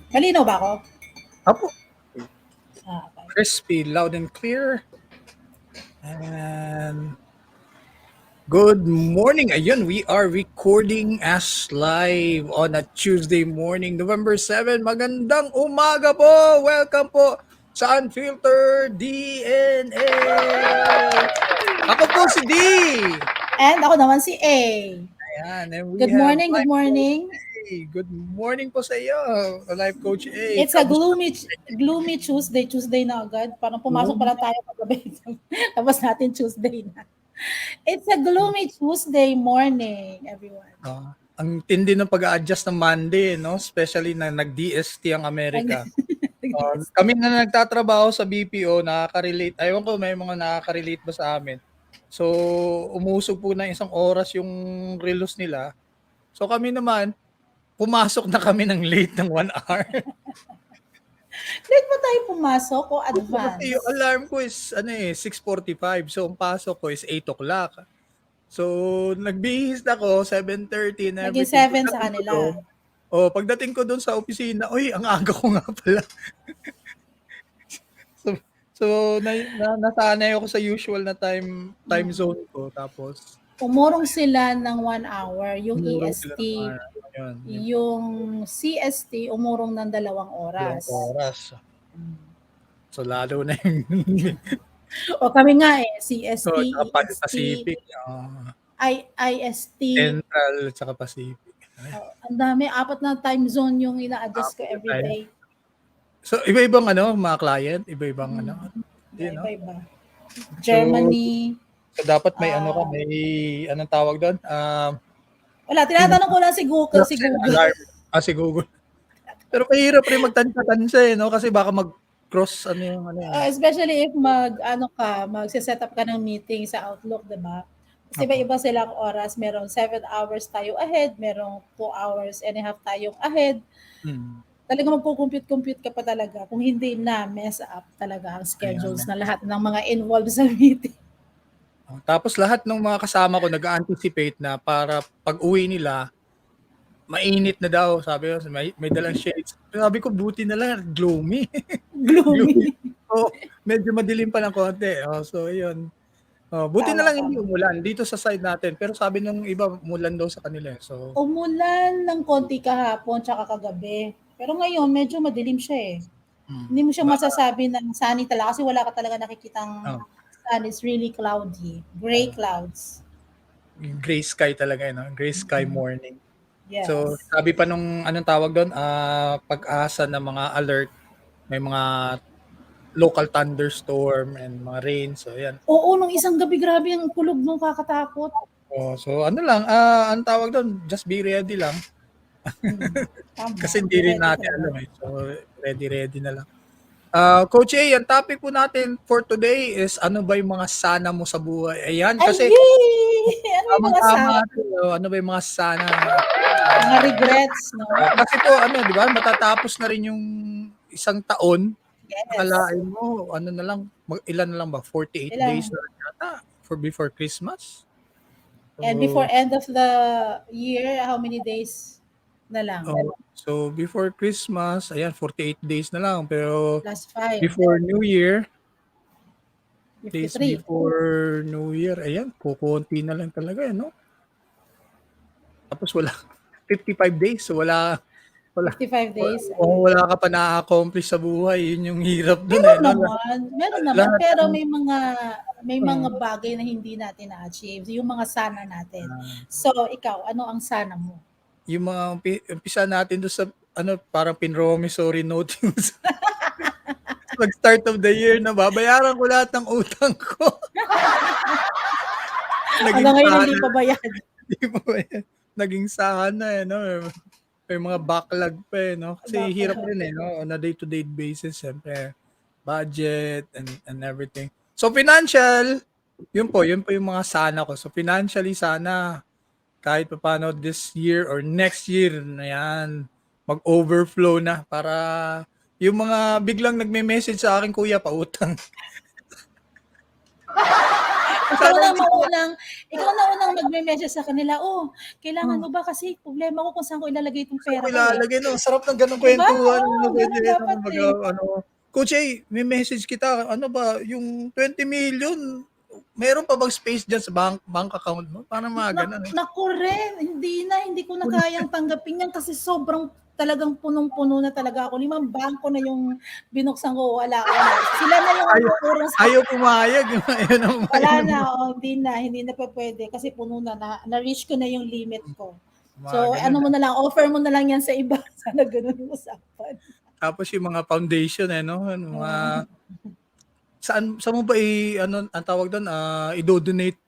Malinaw ba ako? Apo, Okay. crispy, loud and clear. And good morning. Ayun, we are recording as live on a Tuesday morning, November 7. Magandang umaga po. Welcome po sa Unfiltered DNA. Ako po si D. And ako naman si A. Ayan, and we Good have morning, good Life morning. Coach A. Good morning po sa iyo, Life Coach A. It's a Kamusta? gloomy Tuesday na agad. Parang pumasok pa lang tayo kagabi. Tapos natin Tuesday na. It's a gloomy Tuesday morning, everyone. Ang tindi ng pag-a-adjust ng Monday, no? Especially na nag-DST ang Amerika. Kami na nagtatrabaho sa BPO, nakaka-relate. Ayun ko, may mga nakaka-relate ba sa amin. So, umusog po ng isang oras yung relos nila. So, kami naman, pumasok na kami ng late ng 1 hour. Late ba tayo pumasok o advance? Kasi yung alarm ko is 6:45. So, ang pasok ko is 8 o'clock. So, nagbihis ako, 7:30 and Naging everything. 7 sa kanila. Pagdating ko doon sa opisina, uy, ang aga ko nga pala. so nasanay ako sa usual na time zone ko. Tapos, Umurong sila ng 1 hour. Yung umurong sila EST, ng yun. yung CST, umurong ng 2 oras. So, lalo na yung O kami nga CST, EST, Pacific, IST. Central, at saka Pacific. Ang dami, 4 na time zone yung ina-adjust ko every day. So, iba-ibang mga client, iba-ibang Iba-iba. Germany. So, dapat may may anong tawag doon? Wala, tinatanong ko lang si Google. Alarm. Si Google. Pero mahirap rin magtansa-tansa no? Kasi baka mag-cross especially if mag-set up ka ng meeting sa Outlook, diba? Kasi iba-iba silang oras. Merong 7 hours tayo ahead, merong 2 hours and a half tayong ahead. Talaga magpo-compute ka pa talaga. Kung hindi na, mess up talaga ang schedules na lahat ng mga involved sa meeting. Tapos lahat ng mga kasama ko nag-anticipate na para pag-uwi nila, mainit na daw. Sabi ko, may dalang shades. Sabi ko, buti na lang, gloomy. Gloomy. Medyo madilim pa ng konti. So, yun. Buti na lang hindi umulan dito sa side natin. Pero sabi nung iba, umulan daw sa kanila. So, umulan ng konti kahapon tsaka kagabi. Pero ngayon, medyo madilim siya eh. Hindi mo siya masasabi ng sunny talaga kasi wala ka talaga nakikitang sun. It's really cloudy. Gray clouds. Gray sky talaga, Gray sky morning. Yes. So, sabi pa nung anong tawag doon, pag-asa ng mga alert, may mga local thunderstorm and mga rain. So, yan. Oo, nung isang gabi, grabe ang kulog nung kakatakot. So, ang tawag doon, just be ready lang. Kasi hindi rin natin alam So, ready na lang. Coach A, ang topic po natin for today is ano ba yung mga sana mo sa buhay? Ayan, kasi ano yung mga sana? Ano ba yung mga sana? Mga regrets, no? Kasi po, di ba, matatapos na rin yung isang taon. Yes. Akalain mo, ano na lang, ilan na lang ba? 48 days na lang yata before Christmas. And before end of the year, how many days na lang? So, before Christmas, ayan, 48 days na lang. Pero, Plus 5. before New Year, 53. days before New Year, ayan, kukunti na lang talaga, no? Tapos wala, 55 days, so wala 55 days. Kung wala ka pa na-accomplish sa buhay, yun yung hirap dun. Meron naman, pero may mga bagay na hindi natin na-achieve, yung mga sana natin. So, ikaw, ano ang sana mo? Yung mga umpisa natin doon sa parang pinromissory note yung pag-start of the year na babayaran ko lahat ng utang ko. Hanggang ngayon hindi pa bayad. Naging sana may mga backlog pa Kasi hirap rin on a day-to-day basis, siyempre budget and everything. So financial, yun po yung mga sana ko. So financially sana kahit pa paano this year or next year na yan, mag-overflow na para yung mga biglang nagme-message sa akin, kuya, pautang. Ikaw Sana na hindi ko maunang ikaw na unang magme-message sa kanila, "Oh, kailangan hmm, mo ba kasi problema ko kung saan ko ilalagay itong saan ko pera ko, eh." ilalagay 'no, sarap ng gano'ng 'Di ba? kuwentuhan Oo, ano, puwede gano'n ano, dapat, kumbaga eh. ano, "Coach A, may-message kita, ano ba yung 20 million, meron pa bang space diyan sa bank account mo?" Parang mga gano'n, eh. Naku rin, hindi ko na kayang tanggapin 'yan kasi sobrang talagang punong-puno na talaga ako, 5 bangko na yung binuksan ko, wala. Sila na yung Ayaw nagkukurong sa ayaw pumayag, yun ang wala yun ang na, oo, hindi na pupuwede kasi puno na-reach ko na yung limit ko. So, mga ano gano'n, mo eh. na lang, offer mo na lang 'yan sa iba, sana gano'n yung usapan. Tapos yung mga foundation, eh, 'no, yung mga Oo. saan mo ba ano, ang tawag dun, ido-donate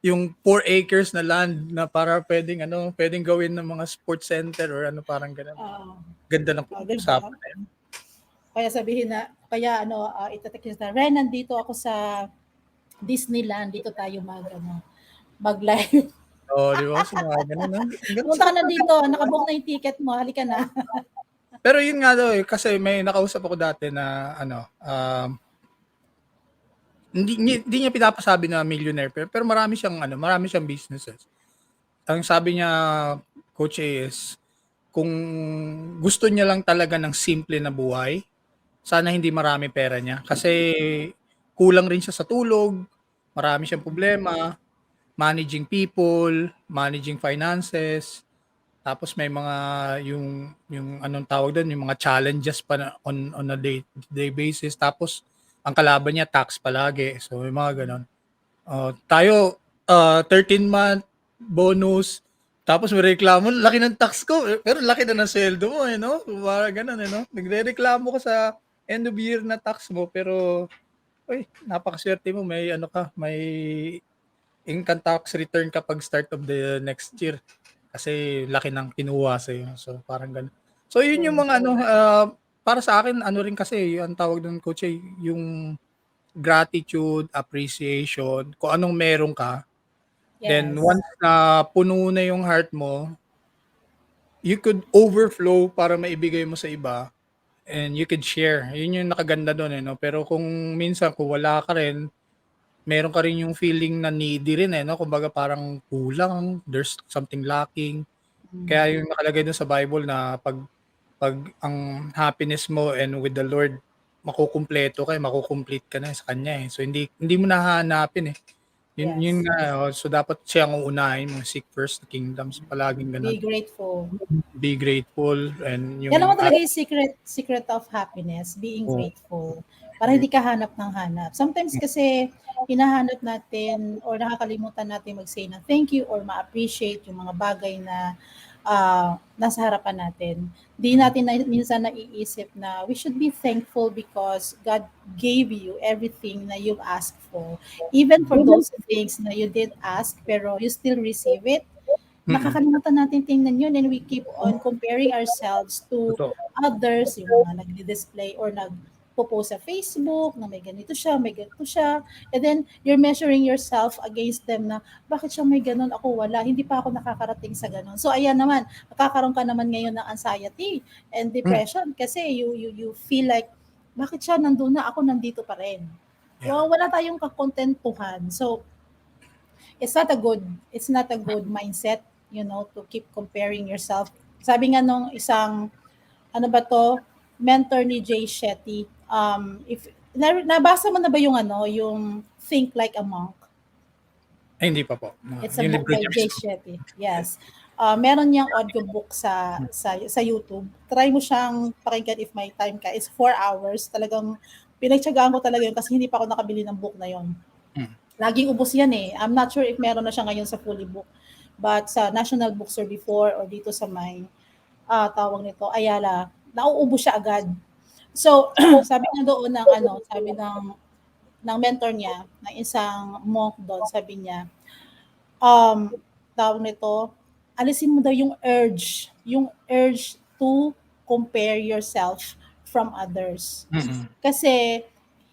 yung 4 acres na land na para puwedeng ano, puwedeng gawin ng mga sports center or ano, parang gano'n. Oo, Ganda ng oh, 'di ba? usapan na yun. Kaya sabihin na kaya ano, ite-text na, "Ren, nandito ako sa Disneyland, dito tayo mag-ano, mag-live." Oo, 'di ba? Kasi mga gano'n 'no, ang "Pumunta ka sarap na ng dito, kwentuhan. naka-book na yung ticket mo, halika na." Pero yun nga daw, eh, kasi may nakausap ako dati na ano, hindi niya pinapasabi na millionaire pero marami siyang ano, marami siyang businesses. Ang sabi niya, Coach A, is kung gusto niya lang talaga ng simple na buhay, sana hindi marami pera niya. Kasi kulang rin siya sa tulog, marami siyang problema, managing people, managing finances, tapos may mga yung anong tawag dun, yung mga challenges pa na on a day-to-day basis. Tapos ang kalaban niya tax palagi. So, yung mga gano'n. Tayo, 13-month bonus, tapos may reklamo, laki ng tax ko, pero laki na ng sweldo mo, eh, 'no? Parang gano'n, eh, 'no? Nagrereklamo ka sa end of year na tax mo, pero, uy, napakasuwerte mo, may ano ka, may income tax return kapag start of the next year. Kasi laki ng kinuha sa'yo. So, parang gano'n. So, yun yung Oo, mga ano, para sa akin ano rin kasi, ang tawag dun, Coach, eh, yung gratitude, appreciation, kung anong meron ka. Then yes. once na puno na yung heart mo, you could overflow para maibigay mo sa iba and you could share. Yun yung nakaganda dun, eh, 'no? Pero kung minsan kung wala ka rin, meron ka rin yung feeling na needy rin, eh, 'no? Kumbaga parang kulang, there's something lacking. Hmm, Kaya yung nakalagay dun sa Bible na 'pag ang happiness mo and with the Lord makukumpleto ka, maku-complete ka na sa kanya, eh. So hindi mo na hahanapin, eh. Yun yes. nga, so dapat siya ang uunahin mo, seek first the kingdom, so palaging gano'n. Be grateful. Be grateful and Yan naman yung talaga yung secret of happiness, being oo, grateful. Para hindi ka hanap ng hanap. Sometimes kasi hinahanap natin or nakakalimutan natin mag-say na thank you or ma-appreciate yung mga bagay na nasa harapan natin. Di mm, natin minsan naiisip na we should be thankful because God gave you everything na you've asked for. Even for those things na you did ask pero you still receive it, mm, nakakalimutan natin tingnan yun and we keep on comparing ourselves to totoo. others, yung mga nagdi-display or nagpo-post sa Facebook na may ganito siya, may ganito siya. And then, you're measuring yourself against them na, bakit siya may ganun, ako wala, hindi pa ako nakakarating sa ganun. So, ayan naman, nakakaroon ka naman ngayon ng anxiety and Hmm, depression kasi you feel like, bakit siya nandun na, ako nandito pa rin. yeah, Well, wala tayong kakontentuhan. So, it's not a good mindset, to keep comparing yourself. Sabi nga nung isang, ano ba to, mentor ni Jay Shetty, if nabasa mo na ba yung yung Think Like a Monk? ay hindi pa po, It's a yung book libro by niya Jay mismo. Shetty. Yes. Meron niyang audiobook sa YouTube. Try mo siyang pakinggan if may time ka. It's 4 hours. Talagang pinagtiyagaan ko talaga yun kasi hindi pa ako nakabili ng book na yun. Hmm, Laging ubos yan eh. I'm not sure if meron na siya ngayon sa fully book. But sa National Bookstore before or dito sa may tawag nito, Ayala, nauubos siya agad. So, sabi nga doon sabi ng mentor niya, ng isang monk doon, sabi niya, um, tawag nito, alisin mo daw yung urge to compare yourself from others. mm, Kasi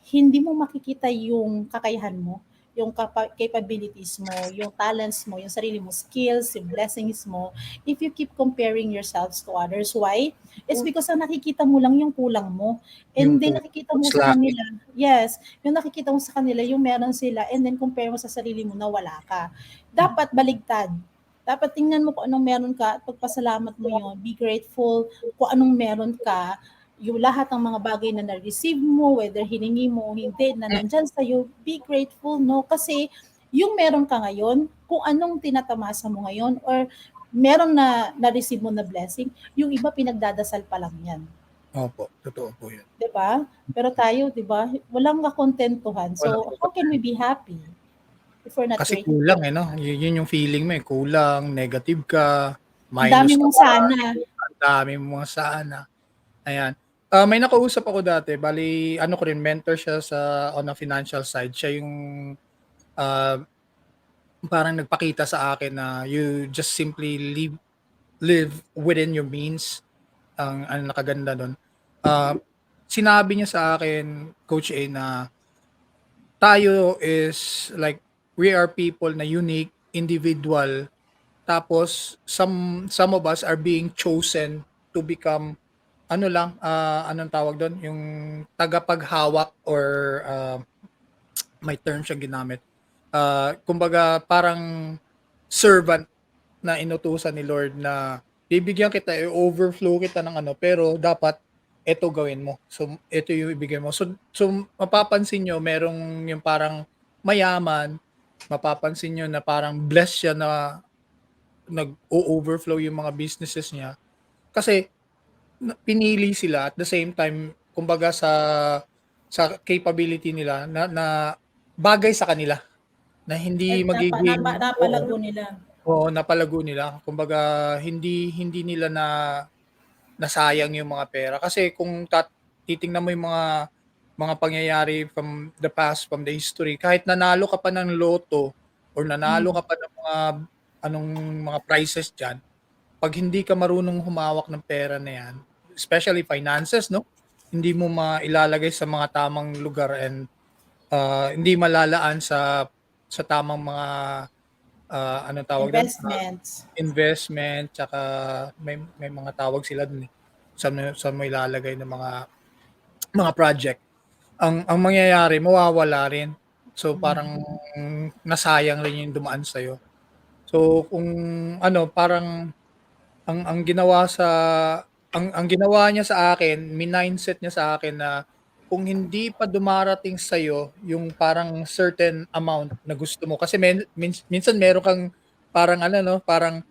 hindi mo makikita yung kakayahan mo, yung capabilities mo, yung talents mo, yung sarili mo, skills, yung blessings mo, if you keep comparing yourselves to others. Why? It's because ang nakikita mo lang yung kulang mo. Yung And then nakikita mo what's sa lacking. kanila, yes, yung nakikita mo sa kanila, yung meron sila, and then compare mo sa sarili mo na wala ka. Dapat baligtad. Dapat tingnan mo kung anong meron ka at pagpasalamat mo yon. Be grateful kung anong meron ka, yung lahat ng mga bagay na na-receive mo, whether hiningi mo o hindi, na Mm, nandyan sa'yo, be grateful, no? Kasi yung meron ka ngayon, kung anong tinatamasa mo ngayon, or meron na na-receive mo na blessing, yung iba pinagdadasal pa lang yan. Opo, totoo po yun. 'Di ba? Pero tayo, 'di ba, walang kakontentuhan. Walang So, how can we be happy if we're not kasi grateful? kulang, eh, 'no? Yun yung feeling mo, eh, kulang, negative ka, Ang dami minus ka mong pa, sana. ang dami mong mga sana, ayan. May nakausap ako dati, bale ano ko rin, mentor siya sa on a financial side. Siya yung, ah, parang nagpakita sa akin na you just simply live within your means. Ang nakaganda dun, ah, sinabi niya sa akin, Coach A, na tayo is like, we are people na unique, individual. Tapos some of us are being chosen to become ano lang, anong tawag dun, yung tagapaghawak or, may term siyang ginamit. Kumbaga parang servant na inutusan ni Lord na bibigyan kita, i-overflow kita ng ano, pero dapat eto gawin mo. So, eto yung ibigay mo. So mapapansin niyo merong yung parang mayaman, mapapansin niyo na parang blessed siya na nag-o-overflow yung mga businesses niya kasi pinili sila at the same time, kumbaga sa capability nila na bagay sa kanila, na At hindi magiging, oo, napalago nila. oo, napalago nila. Kumbaga hindi hindi nila nasayang yung mga pera. Kasi kung titingnan mo yung mga pangyayari from the past, from the history, kahit nanalo ka pa ng loto or nanalo Mm. ka pa ng mga anong mga prizes diyan, 'pag hindi ka marunong humawak ng pera na 'yan, especially finances, 'no, hindi mo mailalagay sa mga tamang lugar and, hindi malalaan sa tamang mga, anong tawag dun, Investments. investment, tsaka may mga tawag sila dun, eh, saan mo ilalagay ng mga project. Ang mangyayari, mawawala rin. So, Mm. parang nasayang rin yung dumaan sa'yo. So, kung ano, parang ang ginawa ang ginawa niya sa akin, mindset niya sa akin na kung hindi pa dumarating sa'yo yung parang certain amount na gusto mo, kasi minsan meron kang parang ano, 'no, parang,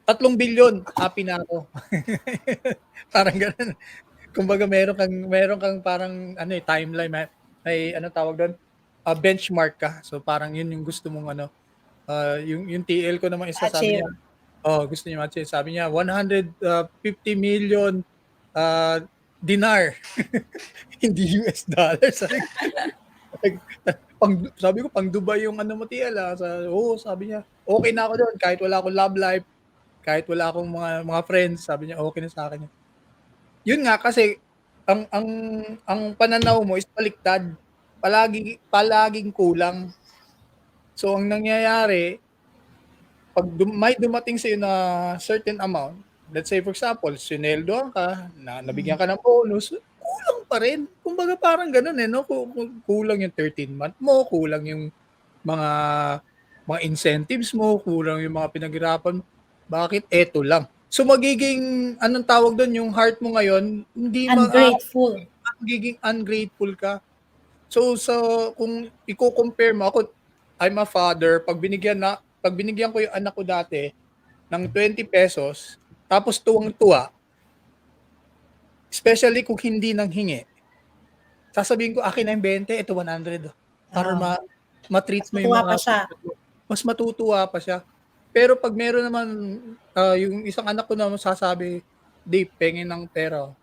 3 bilyon happy na ako. Parang gano'n. Kumbaga meron kang parang ano, eh, timeline, may anong tawag dun, benchmark ka. So, parang yun yung gusto mong ano, yung TL ko naman isa, sabi niya, Achieve. oh, gusto niya ma-achieve. Sabi niya 150 million dinar, hindi US dollars. Sabi ko, pang Dubai yung ano mo, TL, oo, sabi niya, okey na ako dun kahit wala akong love life, kahit wala akong mga friends, sabi niya okey na sa'kin yun. Yun nga, kasi ang pananaw mo is baliktad, palaging kulang. So ang nangyayari, 'pag may dumating sa'yo na certain amount, let's say for example, sineldohan ka, nabigyan Mm. ka ng bonus, kulang pa rin. Kumbaga parang gano'n, eh, 'no, kulang yung 13th month mo, kulang yung mga mga incentives mo, kulang yung mga pinaghirapan mo, bakit eto lang? So magiging anong tawag dun, yung heart mo ngayon hindi Ungrateful. magiging ungrateful ka. So kung iko-compare mo ako, I'm a father, 'pag binigyan ko yung anak ko dati ng ₱20, tapos tuwang-tuwa, especially kung hindi nanghingi, sasabihin ko, "Akin na yung 20, ito 100 oh." Para Oo. ma-treat Mas mo yung matuwa mga pa siya. mas matutuwa pa siya. Pero 'pag meron naman, yung isang anak ko naman sasabi, "Dave, penge ng pera, oh."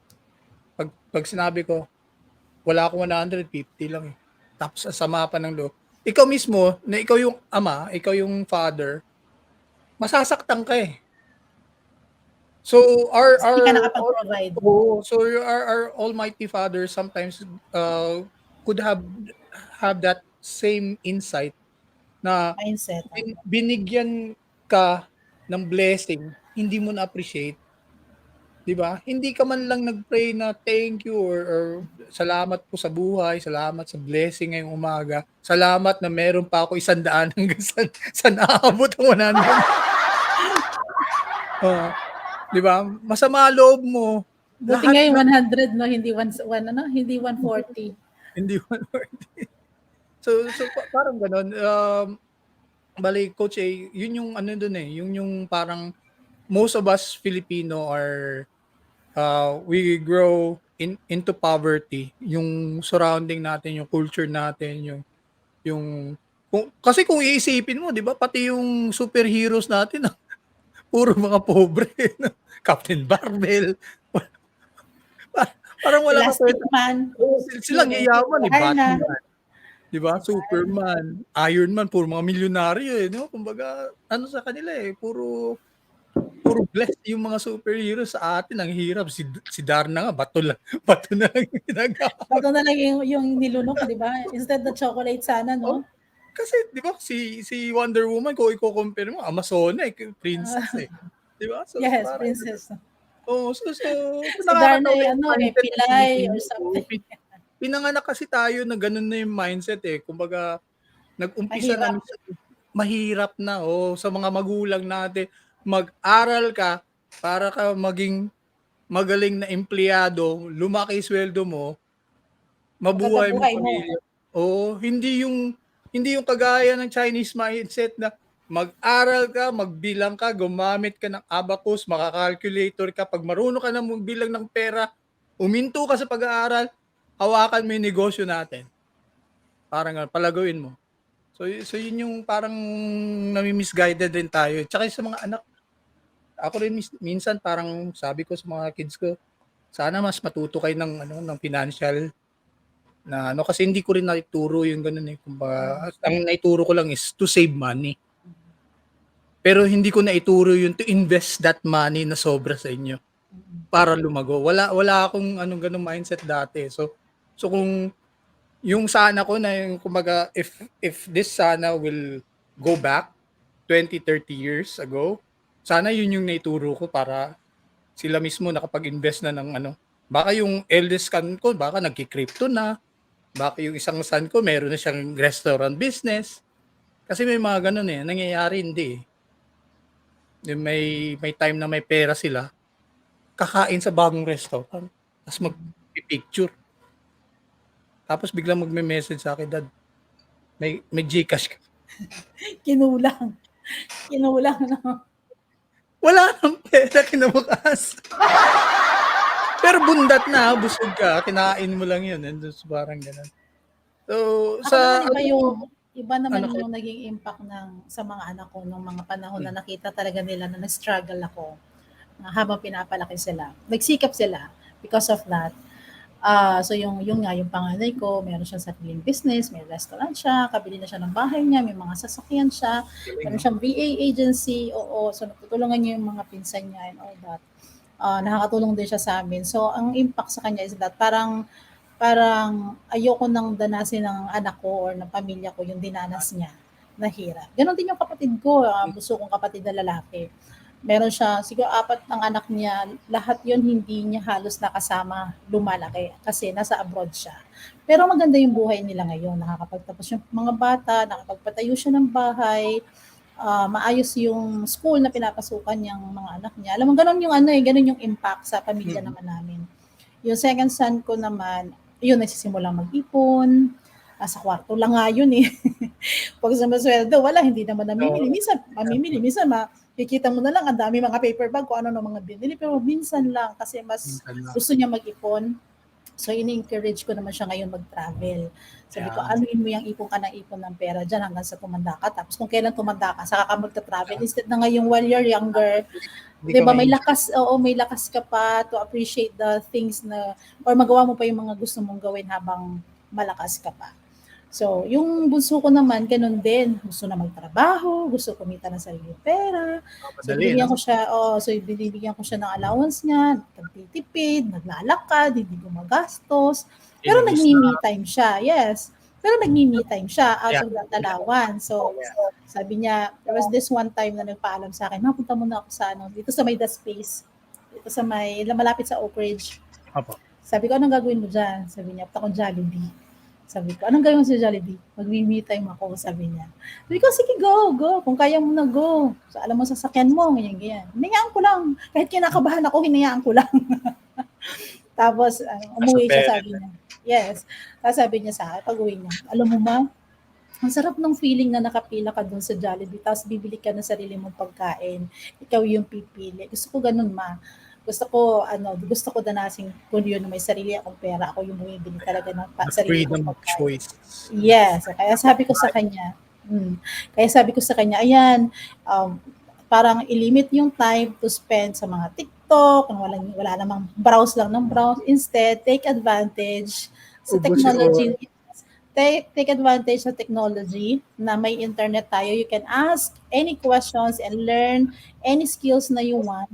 'Pag sinabi ko, "Wala akong 150 lang, eh." Tapos ang sama pa ng loob. Ikaw mismo na ikaw yung ama, ikaw yung father, masasaktan ka, eh. So our Kasi hindi ka our all nakapag-provide. Oo, so our almighty Father sometimes, could have that same insight na Mindset. binigyan ka ng blessing, hindi mo na-appreciate, 'di ba? Hindi ka man lang nag-pray na thank you or salamat po sa buhay, salamat sa blessing ngayong umaga, salamat na meron pa ako 100 hanggang sa naabot ang 100. Oo, 'di ba? Masama loob mo, Buti lahat nga yung ng 100, no, hindi hindi 140. hindi mo so parang gano'n, bale Coach yun yung ano dun, yun yung parang most of us Filipino are, we grow into poverty. Yung surrounding natin, yung culture natin, yung kung iisipin mo 'di ba pati yung superheroes natin puro mga pobre 'no, Captain Barbell, parang walang Elastic kakuwenta Man. silang yayaman, Darna. Batman. 'Di ba? Superman, Iron Man, puro mga milyonaryo, 'no? Kumbaga ano sa kanila, puro puro blessed yung mga superheroes. Sa atin ang hirap, si Darna nga bato lang bato na lang yung ginagamit. Bago na lang yung nilunok, di ba? Instead na chocolate sana, Oh, no? kasi 'di ba si Wonder Woman kung iko-compare mo Amazonic, princess, Ah, 'di ba? So yes, parang princess. oo, so Si Darna nakakatawa ay yung ano mindset ng Pilay Pilipino, or something. pinanganak kasi tayo na gano'n na yung mindset, kumbaga nag-umpisa na Mahirap. mahirap na, sa mga magulang natin, mag-aral ka para ka maging magaling na empleyado, lumaki sweldo mo, Magandang mabuhay mo buhay mo. pamilya. Oo, hindi yung kagaya ng Chinese mindset na mag-aral ka, magbilang ka, gumamit ka ng abacus, maka-calculator ka, 'pag marunong ka na magbilang ng pera, huminto ka sa pag-aaral, hawakan mo yung negosyo natin. Parang gano'n, palagawin mo. So yun yung parang nami-misguided din tayo. Tsaka sa mga anak, ako rin minsan parang sabi ko sa mga kids ko, sana mas matuto kayo ng ano, ng financial na ano, kasi hindi ko rin naituro yung gano'n, kumbaga ang naituro ko lang is to save money. Pero hindi ko naituro yung to invest that money na sobra sa inyo para lumago. Wala akong anong gano'ng mindset dati. So kung yung sana ko na yung kumbaga if this sana will go back 20-30 years ago, sana yun yung naituro ko para sila mismo nakapag-invest na ng ano. Baka yung eldest son ko baka nagki-crypto na, baka yung isang son ko meron na siyang restaurant business. Kasi may mga gano'n, nangyayari hindi, Yung may time na may pera sila, kakain sa bagong restaurant, ta's magpi-picture. Tapos biglang magme-message sa'kin, "Dad, may GCash ka?" Kinulang. Kinulang, no? Wala ng pera kinabukasan. Pero bundat na, busog ka, kinain mo lang yun, parang gano'n. So, Ako naman sa ano iba naman ano ko yung naging impact sa mga anak ko nung mga panahon na nakita talaga nila na nag-struggle ako habang pinapalaki sila. Nagsikap sila because of that. So yung nga, yung panganay ko, meron siyang sariling business, may restaurant siya, kabili na siya ng bahay niya, may mga sasakyan siya, galing meron 'no? siyang VA agency, oo, so natutulungan niya yung mga pinsan niya and all that. Nakakatulong din siya sa amin. So ang impact sa kanya is that parang ayoko nang danasin ng anak ko or ng pamilya ko yung dinanas niya na hirap. Ganon din yung kapatid ko, bunso kong kapatid na lalaki. Meron siya, siguro 4 ng anak niya, lahat yon hindi niya halos nakasama lumalaki kasi nasa abroad siya. Pero maganda yung buhay nila ngayon, nakakapagtapos yung mga bata, nakapagpatayo siya ng bahay, maayos yung school na pinapasukan niyang mga anak niya. Alam mo, ganon yung ganon yung impact sa pamilya Mm. naman namin. Yung second son ko naman, yun, nagsisimulang mag-ipon, sa kwarto lang nga yun eh. Pag sumasweldo, wala, hindi naman namimili. Oo, Minsan, mamimili. Minsan, makikita mo na lang, ang dami mga paper bag kung ano ng mga binili. Pero minsan lang, kasi mas minsan lang. gusto niya mag-ipon. So, ini-encourage ko naman siya ngayon mag-travel. Sabi ko, Ayan, anuin mo yung ipon ka ng ipon ng pera dyan hanggang sa tumanda ka. Tapos kung kailan tumanda ka, saka ka magta-travel. Instead na ngayong while you're younger, hindi 'di ka ba, may ma-enjoy. lakas, oo, may lakas ka pa to appreciate the things na or magawa mo pa yung mga gusto mong gawin habang malakas ka pa. So, yung bunso ko naman gano'n din, gusto na magtrabaho, gusto kumita ng sariling pera. So, Madali 'no? binibigyan ko siya ng allowance niya, nagtitipid, naglalakad, hindi gumagastos, pero Linis na. nagme-me time siya, yes. Pero nagmi-me time siya out Yeah. of that allowance. So, sabi niya, there was this one time na nagpaalam sa akin, mapunta muna ako sa dito sa may The Space. Dito sa may, malapit sa Oak Ridge. Opo. Sabi ko, anong gagawin mo dyan? Sabi niya, punta akong Jollibee. Sabi ko, anong gagawin mo sa Jollibee? Mag-me time ako, sabi niya. Sabi ko, sige, go. Kung kaya mo na, go. So, alam mo, sasakyan mo, ganyan. Hinayaan ko lang. Kahit kinakabahan ako, hinayaan ko lang. Tapos, umuwi siya, sabi niya. Yes. Tapos sabi niya sa akin, pag-uwi niya, alam mo ma, ang sarap ng feeling na nakapila ka dun sa Jollibee, tapos bibili ka ng sarili mong pagkain. Ikaw yung pipili. Gusto ko ganun, ma. Gusto ko danasin kung yun na may sarili akong pera. Ako yung bumibili talaga ng The sarili freedom kong of pagkain. choice. Yes. Kaya sabi ko sa kanya, ayan, parang ilimit yung time to spend sa mga TikTok, wala namang browse lang ng browse. Instead, take advantage sa technology. Take advantage sa technology na may internet tayo. You can ask any questions and learn any skills na you want.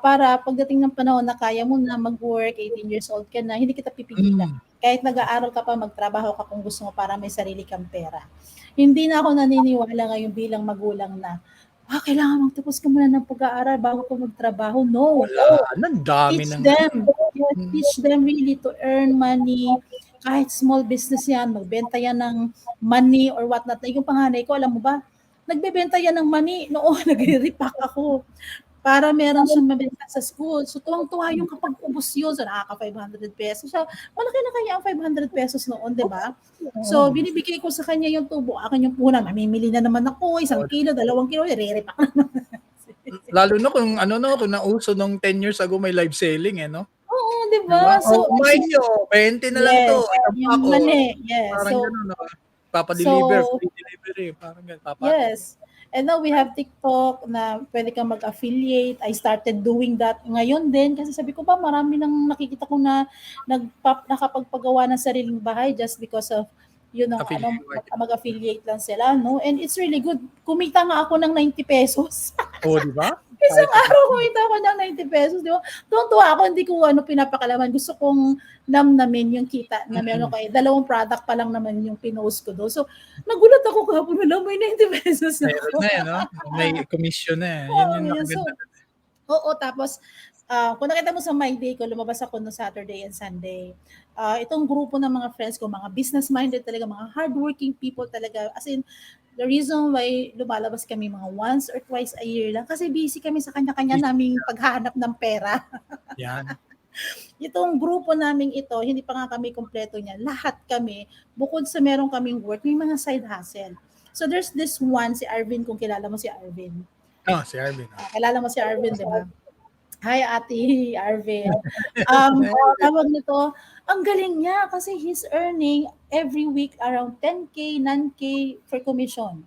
Para pagdating ng panahon na kaya mo na mag-work, 18 years old ka na, hindi kita pipigilan. Kahit nag-aaral ka pa, magtrabaho ka kung gusto mo para may sarili kang pera. Hindi na ako naniniwala ngayon bilang magulang na, kailangan magtapos ka muna ng pag-aaral bago ka magtrabaho. No. Wala. Ang dami Teach ng... them. Teach them really to earn money. Kahit small business yan, magbenta yan ng money or whatnot. Yung panganay ko, alam mo ba, nagbebenta yan ng money. Noon, nagre-repack ako para meron siyang mabenta sa school. So, tuwang-tuwa yung kapag ubos yun. So, nakaka-500 pesos siya. Malaki na kaya ang 500 pesos noon, di ba? So, binibigay ko sa kanya yung tubo. Akin yung punan. Mamimili na naman ako. 1 kilo, 2 kilo. Re-repack na naman. Lalo na kung kung nauso nung 10 years ago may live selling eh, no? Oo, di ba? So, Mayo, 20 na lang to. Yung mali. Yes. Parang So, gano'n, no? Papadeliver, So, free delivery. Parang gano'n. yes. And now we have TikTok na pwede kang mag-affiliate. I started doing that ngayon din kasi sabi ko ba marami nang nakikita ko na nakapagpagawa ng sariling bahay just because of mag-affiliate lang sila, no? And it's really good. Kumita nga ako ng 90 pesos. Oh, di ba? Isang araw kumita ako ng 90 pesos, di ba? Tuwang-tuwa ako, hindi ko pinapakalaman. Gusto kong namnamin yung kita na meron ko. 2 product pa lang naman yung pinost ko doon. So, nagulat ako kahapon, wala, may 90 pesos na ako. Meron na no? May commission na Yun yung nakaganda. Oo, tapos, kung nakita mo sa My Day ko, lumabas ako no Saturday and Sunday. Itong grupo ng mga friends ko, mga business-minded talaga, mga hardworking people talaga. As in, the reason why lumalabas kami mga once or twice a year lang, kasi busy kami sa kanya-kanya naming paghahanap ng pera. Yan. Itong grupo naming ito, hindi pa nga kami kompleto niyan. Lahat kami, bukod sa meron kaming work, may mga side hustle. So there's this one, si Arvin, kung kilala mo si Arvin. Si Arvin. Kilala mo si Arvin, di ba? Hi, Ate Arvin. Tawag nito, ang galing niya kasi he's earning every week around 10K, 9K for commission.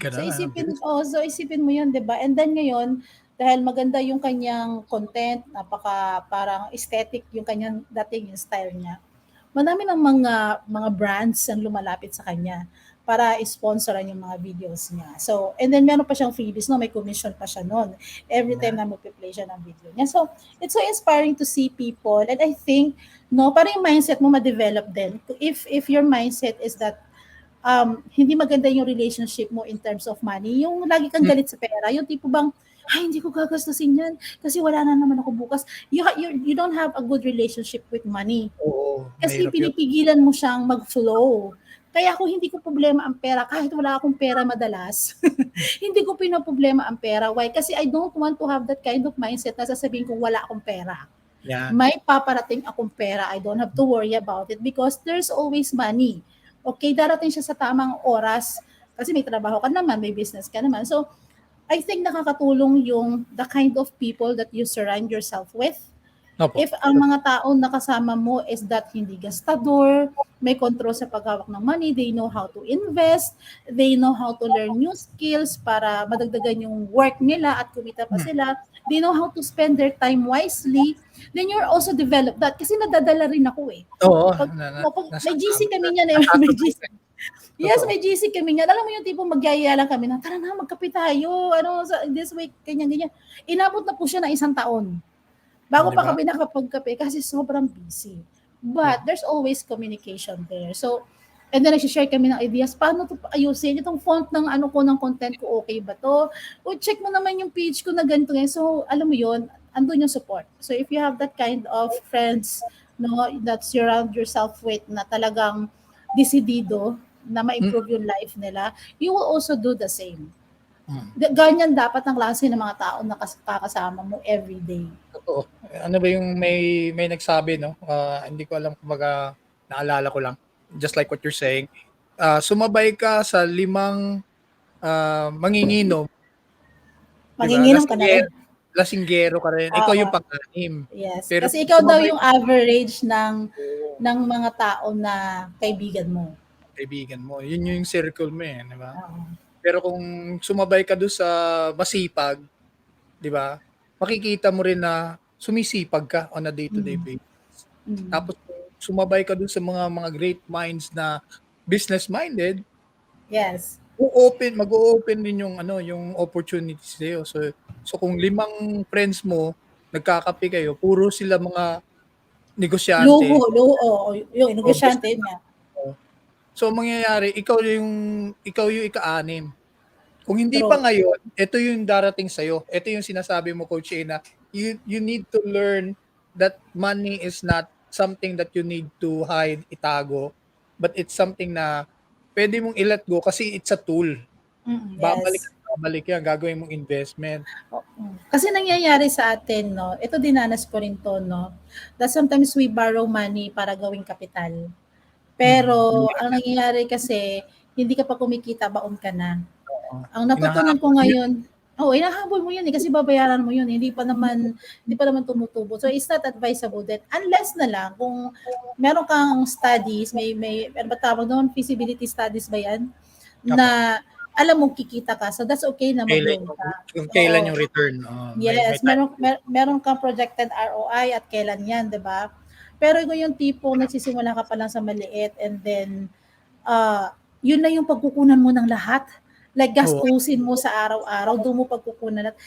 So isipin mo yun, di ba? And then ngayon, dahil maganda yung kanyang content, parang aesthetic yung kanyang dating yung style niya. Marami ng mga brands ang lumalapit sa kanya para sponsoran yung mga videos niya. So, and then meron pa siyang freebies, no? May commission pa siya noon. Every time na magpi-play siya ng video niya. So, it's so inspiring to see people. And I think, parang yung mindset mo ma-develop din. If your mindset is that hindi maganda yung relationship mo in terms of money, yung lagi kang galit sa pera, yung tipo bang, hindi ko gagastusin yan kasi wala na naman ako bukas. You don't have a good relationship with money. Oo. Kasi pinipigilan mo siyang mag-flow. Kaya ako hindi ko problema ang pera kahit wala akong pera madalas. Hindi ko pinoproblema ang pera. Why? Kasi I don't want to have that kind of mindset na sasabihin kong wala akong pera. Yan. May paparating akong pera. I don't have to worry about it because there's always money. Okay, darating siya sa tamang oras kasi may trabaho ka naman, may business ka naman. So, I think nakakatulong yung the kind of people that you surround yourself with. Opo. If ang mga taong nakasama mo is that hindi gastador, may control sa paghawak ng money, they know how to invest, they know how to learn new skills para madagdagan yung work nila at kumita pa sila, they know how to spend their time wisely, then you're also develop that. Kasi nadadala rin ako eh. Oo. May GC kami niyan eh. May GC. Yes, may GC kami niyan. Alam mo yung tipo magyayaya lang kami na, tara na, magkape tayo. This week, ganyan. Inabot na po siya ng 1 taon. Bago pa kami nakapagkape kasi sobrang busy. But there's always communication there. So, And then nag-share kami ng ideas, paano to ayusin, itong font ng ano ko, ng content ko, okay ba to? O check mo naman yung page ko na ganito ngayon. So, alam mo yun, andun yung support. So, if you have that kind of friends, no, that surround yourself with na talagang desidido na ma-improve yung life nila, you will also do the same. Ganyan dapat ang klase ng mga tao na kakasama mo everyday. Totoo. Ano ba yung may nagsabi, no? Hindi ko alam, kumbaga naalala ko lang. Just like what you're saying. Sumabay ka sa 5 manginginom, di ba? Manginginom ka na rin. Lasinggero ka rin. Ikaw yung Oo. pang-anim. Yes. Pero Kasi ikaw daw sumabay yung average ng mga tao na kaibigan mo. kaibigan mo. Yun yung circle mo, di ba? Oo. Pero kung sumabay ka doon sa masipag, di ba? Makikita mo rin na sumisipag ka on a day-to-day basis. Tapos kung sumabay ka doon sa mga great minds na business-minded, Yes. mag-o-open din yung yung opportunities sa'yo. So kung 5 friends mo, nagkakape kayo, puro sila mga negosyante. Luho. Yung O negosyante business. niya. So mangyayari, ikaw yung ika-6. Kung hindi True. pa ngayon, ito yung darating sa'yo. Ito yung sinasabi mo, Coach A, na you need to learn that money is not something that you need to hide, itago, but it's something na pwede mong i-let go kasi it's a tool. Babalik Yes. at babalik yan, gagawin mong investment. Kasi nangyayari sa atin, no, ito dinanas ko rin to, no, that sometimes we borrow money para gawing kapital. Pero ang nangyayari kasi, hindi ka pa kumikita, baon ka na. Ang natutunan ko ngayon, inahabol mo yun kasi babayaran mo yun. Hindi pa naman tumutubo. So it's not advisable that unless na lang kung meron kang studies, may ano ba tawag doon, feasibility studies ba yan? Na alam mo kikita ka. So that's okay na mag-loan ka. Kung kailan yung return. Yes, meron kang projected ROI at kailan yan, 'di ba? Pero kung yung tipo nagsisimula ka pa lang sa maliit and then yun na yung pagkukunan mo ng lahat. Like gastusin mo sa araw-araw, doon mo pagkukunan at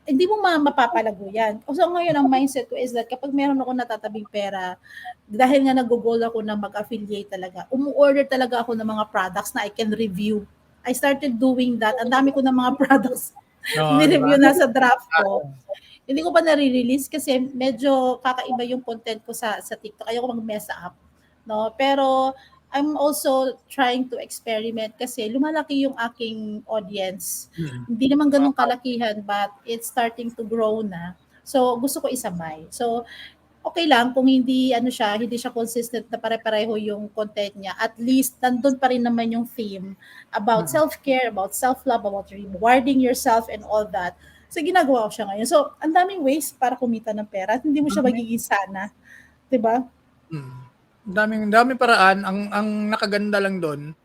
hindi mo mapapalago yan. So ngayon ang mindset ko is that kapag meron ako natatabing pera, dahil nga nag-goal ako na mag-affiliate talaga, umu-order talaga ako ng mga products na I can review. I started doing that. Ang dami ko ng mga products ni-review na sa draft ko. Hindi ko pa nare-release kasi medyo kakaiba yung content ko sa TikTok. Ayoko mag-mess up. No? Pero I'm also trying to experiment kasi lumalaki yung aking audience. Hindi naman ganun kalakihan but it's starting to grow na. So gusto ko isabay. So okay lang kung hindi siya consistent na pare-pareho yung content niya. At least nandun pa rin naman yung theme about self-care, about self-love, about rewarding yourself and all that. So ginagawa ko siya ngayon. So ang daming ways para kumita ng pera at hindi mo siya magiging sana. 'Di ba? Daming paraan. Ang nakaganda lang doon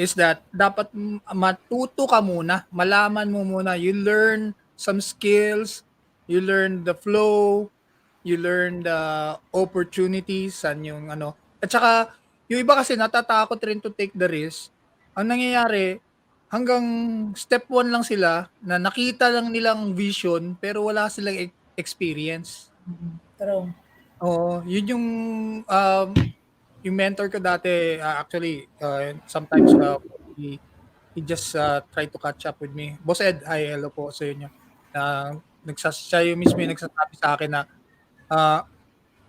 is that dapat matuto ka muna, malaman mo muna, you learn some skills, you learn the flow, you learn the opportunities, yung At saka yung iba kasi natatakot rin to take the risk. Ang nangyayari, hanggang step 1 lang sila na nakita lang nilang vision pero wala silang experience. True. Oo, yun yung mentor ko dati, actually, sometimes he just tried to catch up with me. Boss Ed, hi, hello po sa inyo. Siya yung mismo yung nagsasabi sa akin na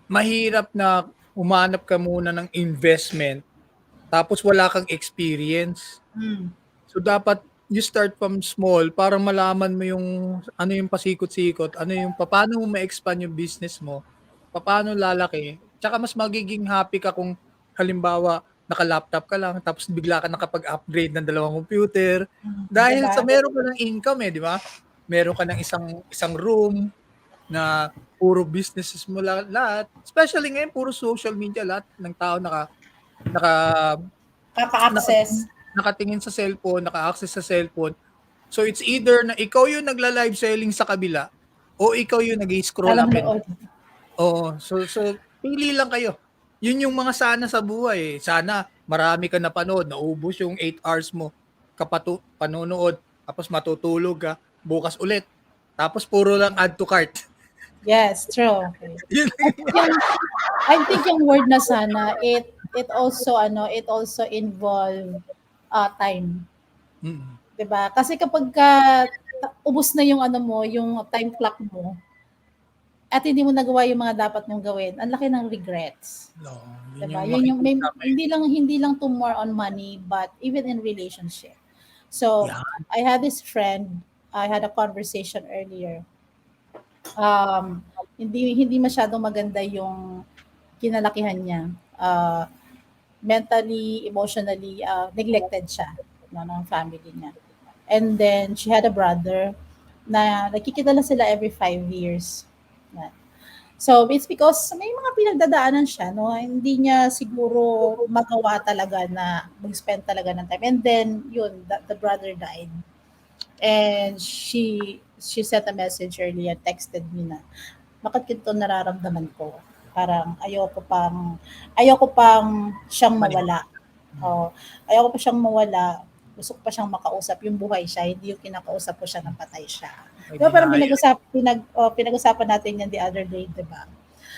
mahirap na umanap ka muna ng investment tapos wala kang experience. So dapat you start from small para malaman mo yung ano yung pasikot-sikot, ano yung paano mo ma-expand yung business mo, paano lalaki. Tsaka mas magiging happy ka kung halimbawa naka-laptop ka lang tapos bigla ka nakapag-upgrade ng 2 computer dahil Diba? sa meron ka ng income di ba? Meron ka ng isang room na puro businesses mo lahat. Especially ngayon puro social media, lahat ng tao Kaka-access. nakatingin sa cellphone, naka-access sa cellphone. So it's either na ikaw yung nagla-live selling sa kabila o ikaw yung nag-scroll up and down. Oo. So pili lang kayo. Yun yung mga sana sa buhay. Sana marami ka napanood, naubos yung 8 hours mo panonood, tapos matutulog ka, bukas ulit. Tapos puro lang add to cart. Yes, true. I think yung word na sana, it also involve time, Mm. 'di ba? Kasi kapagka ubos na yung ano mo, yung time clock mo at hindi mo nagawa yung mga dapat mong gawin, ang laki ng regrets, No, 'di yun ba? yung Yun yung may makikita mo, eh. hindi lang to more on money but even in relationship. So, Yan, I had this friend, I had a conversation earlier. Um, hindi hindi masyadong maganda yung kinalakihan niya. Mentally, emotionally, neglected siya no, ng family niya. And then, she had a brother na nakikita lang sila every 5 years. Yan. So, it's because may mga pinagdadaanan siya, no? Hindi niya siguro magawa talaga na mag-spend talaga ng time. And then, yun, the brother died. And she sent a message earlier, texted me na, bakit ganito nararamdaman ko? Parang ayoko pang siyang maniwala. mawala. Oh, ayoko pa siyang mawala. Gusto ko pa siyang makausap yung buhay siya, hindi yung kinakausap ko siya ng patay siya. May Di ba parang denial. pinag-usapan natin yan the other day, di ba?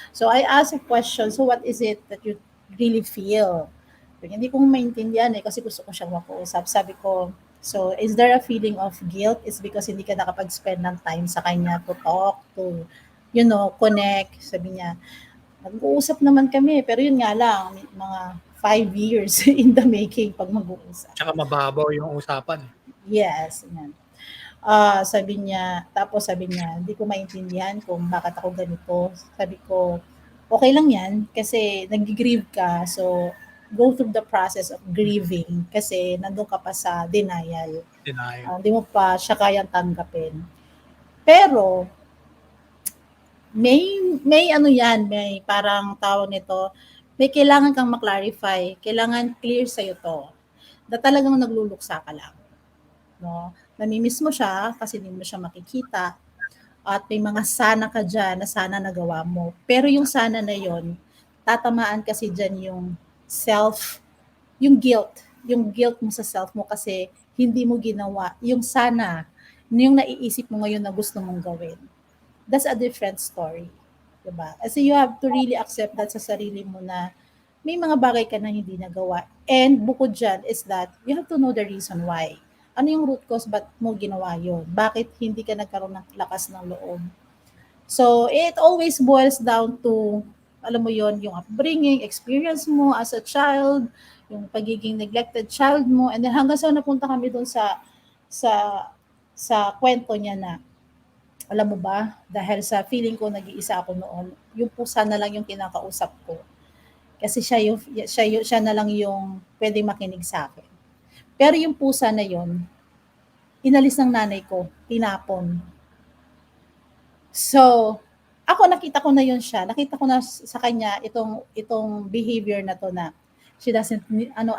So I asked a question, so what is it that you really feel? Hindi ko maintindihan eh, kasi gusto ko siyang makausap. Sabi ko, so is there a feeling of guilt? It's because hindi ka nakapag-spend ng time sa kanya to talk, to, connect. Sabi niya, nag-uusap naman kami, pero yun nga lang, mga 5 years in the making pag mag-uusap. Tsaka mababaw yung usapan, eh. Yes, yan. Sabi niya, hindi ko maintindihan kung bakit ako ganito. Sabi ko, okay lang yan kasi nag-grieve ka. So, go through the process of grieving kasi nandun ka pa sa denial. Denial. Hindi mo pa siya kayang tanggapin. Pero, may ano yan, may parang tawag nito, may kailangan kang ma-clarify, kailangan clear sa'yo to, na talagang nagluluksa ka lang. No? Namimiss mo siya kasi hindi mo siya makikita at may mga sana ka dyan na sana nagawa mo. Pero yung sana na yon, tatamaan kasi dyan yung guilt mo sa self mo kasi hindi mo ginawa yung sana, yung naiisip mo ngayon na gusto mong gawin. That's a different story. Diba? Kasi you have to really accept that sa sarili mo na may mga bagay ka na hindi nagawa. And bukod dyan is that you have to know the reason why. Ano yung root cause ba't mo ginawa yun? Bakit hindi ka nagkaroon ng lakas ng loob? So, it always boils down to, alam mo yon, yung upbringing, experience mo as a child, yung pagiging neglected child mo, and then hanggang sa napunta kami doon sa sa kwento niya na, alam mo ba, dahil sa feeling ko nag-iisa ako noon, yung pusa na lang yung kinakausap ko. Kasi siya na lang yung pwedeng makinig sa akin. Pero yung pusa na yon, inalis ng nanay ko, tinapon. So, ako nakita ko na yun siya. Nakita ko na sa kanya itong behavior na to na she doesn't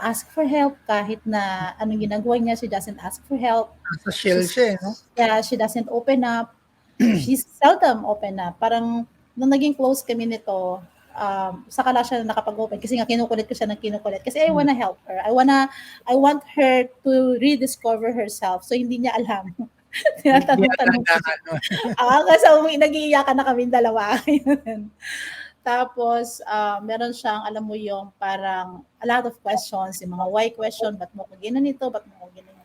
ask for help kahit na anong ginagawa niya, she doesn't ask for help. Nasa shell siya, eh, no? She doesn't open up. She's seldom open up. Parang nung naging close kami nito, saka lang siya nakapag-open kasi nga kinukulit ko siya ng kinukulit kasi I wanna help her. I want her to rediscover herself. So hindi niya alam. Hindi Tinatanong-tanong ko siya. ano. Kasi nag-iiyakan na kaming dalawa. Tapos, meron siyang, alam mo yung parang a lot of questions, yung mga why question, ba't mo ko ginanito, ba't mo ko ginanito.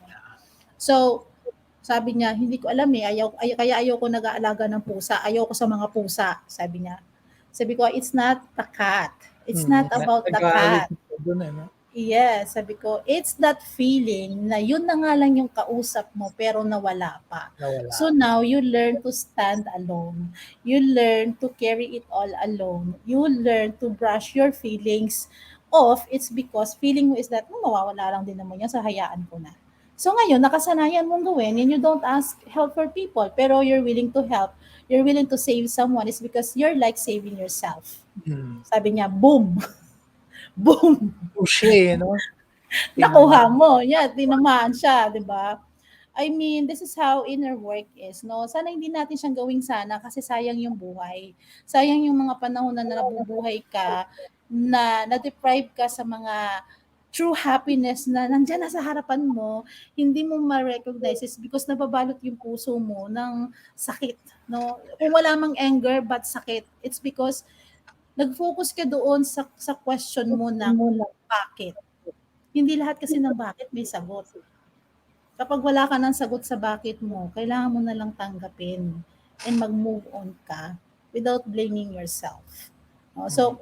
So, sabi niya, hindi ko alam eh, kaya ayaw ko nag-aalaga ng pusa, ayaw ko sa mga pusa, sabi niya. Sabi ko, it's not the cat. It's not about the Nagalit cat. siya dun, eh, no? Yes, sabi ko, it's that feeling na yun na nga lang yung kausap mo pero nawala pa. Nawala. So now, you learn to stand alone. You learn to carry it all alone. You learn to brush your feelings off. It's because feeling mo is that, mawawala lang din naman yan, so hayaan ko na. So ngayon, nakasanayan mong gawin and you don't ask help for people pero you're willing to help. You're willing to save someone is because you're like saving yourself. Sabi niya, boom! Boom! Touche, no? Nakuha mo. Yeah, tinamaan siya, 'di ba? I mean, this is how inner work is, no? Sana hindi natin siyang gawing sana kasi sayang yung buhay. Sayang yung mga panahon na nabubuhay ka, na na-deprive ka sa mga true happiness na nandiyan na sa harapan mo, hindi mo ma-recognize is because nababalot yung puso mo ng sakit, no? Kung wala mang anger but sakit, it's because nag-focus ka doon sa question mo ng bakit. Hindi lahat kasi ng bakit may sagot. Kapag wala ka ng sagot sa bakit mo, kailangan mo na lang tanggapin and mag-move on ka without blaming yourself. So,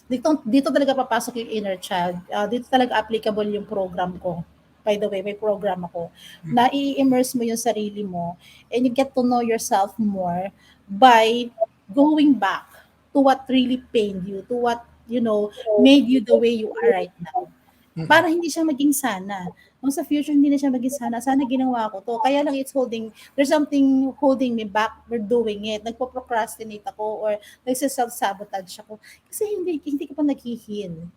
dito talaga papasok yung inner child. Dito talaga applicable yung program ko. By the way, may program ako na i-immerse mo yung sarili mo and you get to know yourself more by going back to what really pained you, to what, made you the way you are right now. Para hindi siya maging sana. Kung sa future hindi na siya maging sana ginawa ko to. Kaya lang there's something holding me back for doing it. Nagpo-procrastinate ako or nagse-self-sabotage ako. Kasi hindi ka pa nag-heal.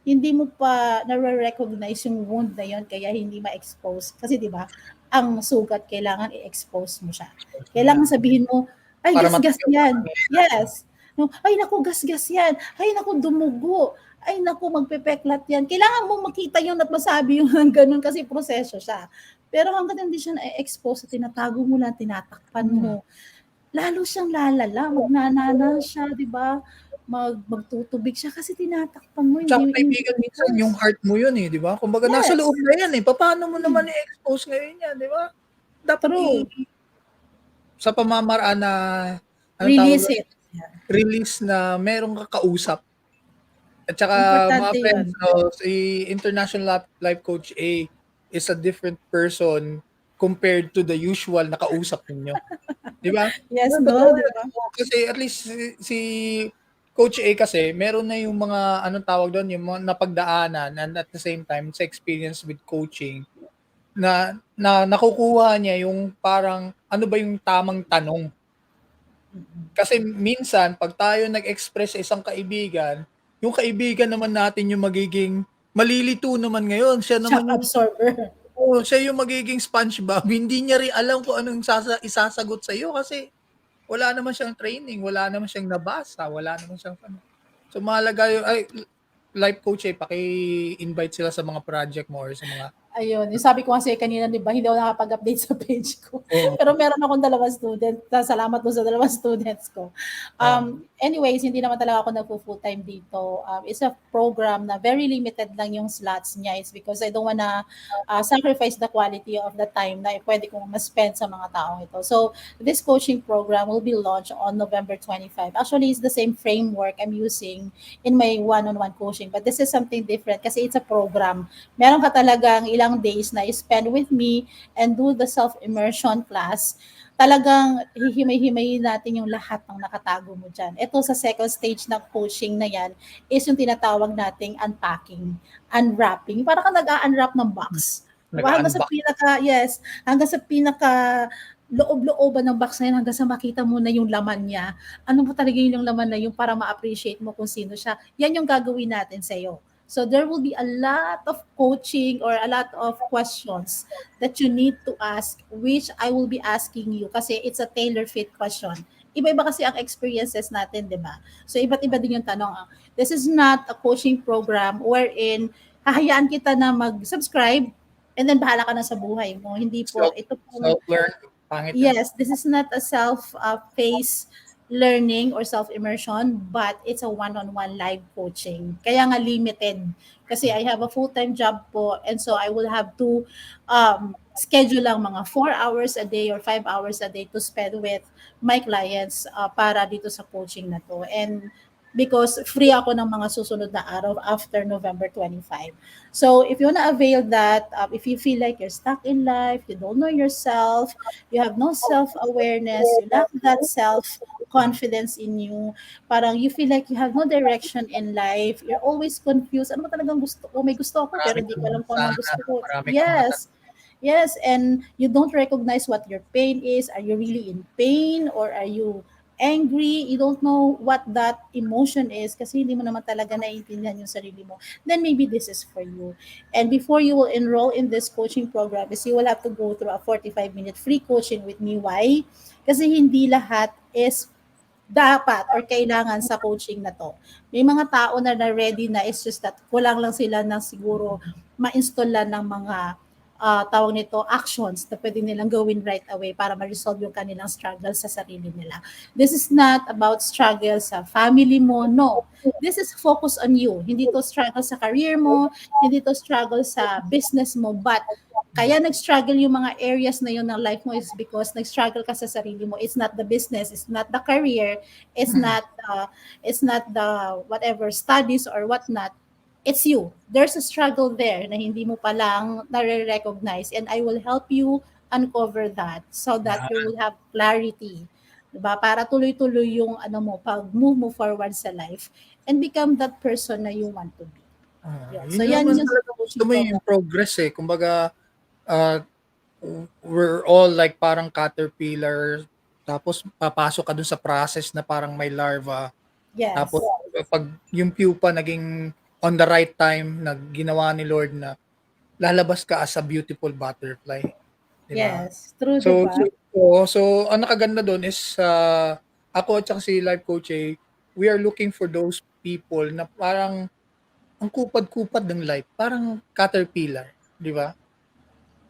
Hindi mo pa nare-recognize yung wound na yon kaya hindi ma-expose. Kasi 'di ba, ang sugat kailangan i-expose mo siya. Kailangan sabihin mo, ay Para gasgas matuyo. yan. Yes. No, ay naku gasgas yan. Ay naku dumugo. Ay naku magpepeklat yan. Kailangan mo makita yun at masabi yung ganun kasi proseso siya. Pero hangga't hindi siya na-expose at tinatago mo lang, tinatakpan mo, lalo siyang lalala, magnanana siya, 'di ba? Magtutubig siya kasi tinatakpan mo, Tsaka hindi kaibigan minsan yung heart mo yun, eh, 'di ba? Kumbaga nasa Yes, loob na yan, eh, papaano mo naman i-expose ngayon yan, 'di ba? Dapat true. sa pamamaraan na anong tawag Release dun, it. Yeah. release na merong kakausap. At saka mga Importante friends, 'yun. si International Life Coach A is a different person compared to the usual na kausap ninyo, 'di ba? Yes, Totoo 'no, 'di yan. ba? Kasi at least si Coach A kasi meron na yung mga anong tawag dun, yung mga napagdaanan and at the same time sa experience with coaching na nakukuha niya yung parang ano ba yung tamang tanong. Kasi minsan 'pag tayo nag-express sa isang kaibigan, yung kaibigan naman natin yung magiging malilito naman ngayon, siya Shock naman yung absorber. siya yung magiging SpongeBob, hindi niya rin alam kung anong isasagot sa'yo kasi wala naman siyang training, wala naman siyang nabasa, wala naman siyang ano. So mahalaga yung life coach, paki-invite sila sa mga project mo or sa mga Ayun, yung sabi ko kasi kanina, 'di ba, hindi ako nakapag-update sa page ko. oo, Pero meron akong dalawang student, salamat do'n sa dalawang students ko. oo, Anyways, hindi naman talaga ako nagfu-full-time dito. It's a program na very limited lang yung slots niya. It's because I don't wanna sacrifice the quality of the time na pwede kong ma-spend sa mga taong ito. So, this coaching program will be launched on November 25. Actually, it's the same framework I'm using in my one-on-one coaching, but this is something different kasi it's a program. Meron ka talagang ilang days na spend with me and do the self-immersion class. Talagang hihimay-himayin natin yung lahat ng nakatago mo dyan. Ito sa second stage ng coaching na yan is yung tinatawag nating unpacking, unwrapping. Parang ka nag-unwrap ng box. Diba? nag-a-unbox. Hanggang sa pinaka loob-looban ng box na yan hanggang sa makita mo na yung laman niya. Ano ba talaga yung laman na yung para ma-appreciate mo kung sino siya. Yan yung gagawin natin sa'yo. So there will be a lot of coaching or a lot of questions that you need to ask, which I will be asking you kasi it's a tailor-fit question. Iba-iba kasi ang experiences natin, di ba? So iba't iba din yung tanong. This is not a coaching program wherein hahayaan kita na mag-subscribe and then bahala ka na sa buhay mo. Hindi po. Ito po, Self-learn, pangit yun. yes, this is not a self-paced learning or self-immersion, but it's a one-on-one live coaching. Kaya nga limited. Kasi I have a full-time job po and so I will have to schedule lang mga 4 hours a day or 5 hours a day to spend with my clients para dito sa coaching na to. And because free ako ng mga susunod na araw after November 25. So if you wanna avail that, if you feel like you're stuck in life, you don't know yourself, you have no self-awareness, you lack that self-confidence in you, parang you feel like you have no direction in life, you're always confused, ano ba talagang gusto ko? May gusto ako pero Marami hindi kang ko alam kung anong gusto sana, ko. marami kang Yes. Yes, and you don't recognize what your pain is. Are you really in pain or are you angry? You don't know what that emotion is kasi hindi mo naman talaga naiintindihan yung sarili mo. Then maybe this is for you. And before you will enroll in this coaching program is you will have to go through a 45-minute free coaching with me. Why? Kasi hindi lahat is dapat or kailangan sa coaching na to. May mga tao na ready na, it's just that kulang lang sila ng siguro ma-install lang ng mga tawag nito, actions na pwede nilang gawin right away para ma-resolve yung kanilang struggle sa sarili nila. This is not about struggle sa family mo, no. This is focus on you. Hindi to struggle sa career mo, hindi to struggle sa business mo, but kaya nag-struggle yung mga areas na yun ng life mo is because nag-struggle ka sa sarili mo. It's not the business, it's not the career, it's not the whatever studies or whatnot. It's you. There's a struggle there na hindi mo pa lang nare-recognize, and I will help you uncover that so that Yeah. you will have clarity. Diba? Para tuloy-tuloy yung pag-move mo forward sa life and become that person na you want to be. Yun. So Yun yan naman yung talaga gusto mo program. yung progress eh. Kumbaga, uh, we're all like parang caterpillar, tapos papasok ka dun sa process na parang may larva. Yes. Tapos pag yung pupa naging on the right time na ginawa ni Lord na lalabas ka as a beautiful butterfly. Diba? Yes. True, So, diba? so ang nakaganda doon is ako at saka si life coach we are looking for those people na parang ang kupad-kupad ng life, parang caterpillar, di ba?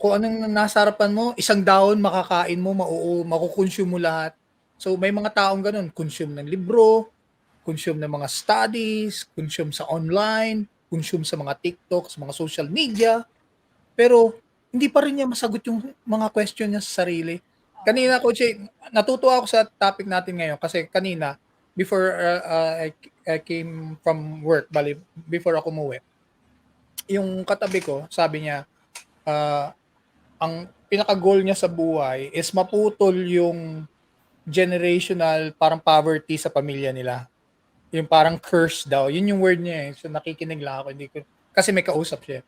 Kung anong nasa harapan mo, isang dahon makakain mo, makukonsume mo lahat. So may mga taong ganun, consume ng libro, consume ng mga studies, consume sa online, consume sa mga TikTok, sa mga social media, pero hindi pa rin niya masagot yung mga question niya sa sarili. Kanina, Coach, natutuwa ako sa topic natin ngayon kasi kanina, before I came from work, before ako umuwi, yung katabi ko, sabi niya, ang pinaka-goal niya sa buhay is maputol yung generational parang poverty sa pamilya nila. Yung parang curse daw. Yun yung word niya eh. So nakikinig lang ako. Hindi ko, kasi may kausap siya.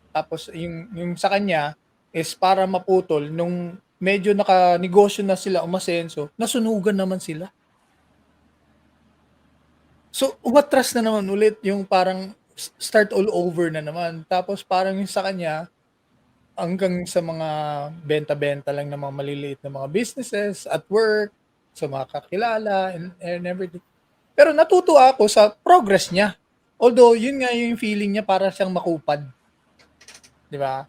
Tapos yung sa kanya is para maputol nung medyo naka-negosyo na sila umasenso, nasunugan naman sila. So umatras na naman ulit yung parang start all over na naman. Tapos parang yung sa kanya hanggang sa mga benta-benta lang ng mga maliliit na mga businesses at work, sa mga kakilala and everything. Pero natutuwa ako sa progress niya. Although yun nga yung feeling niya para siyang makupad. 'Di ba?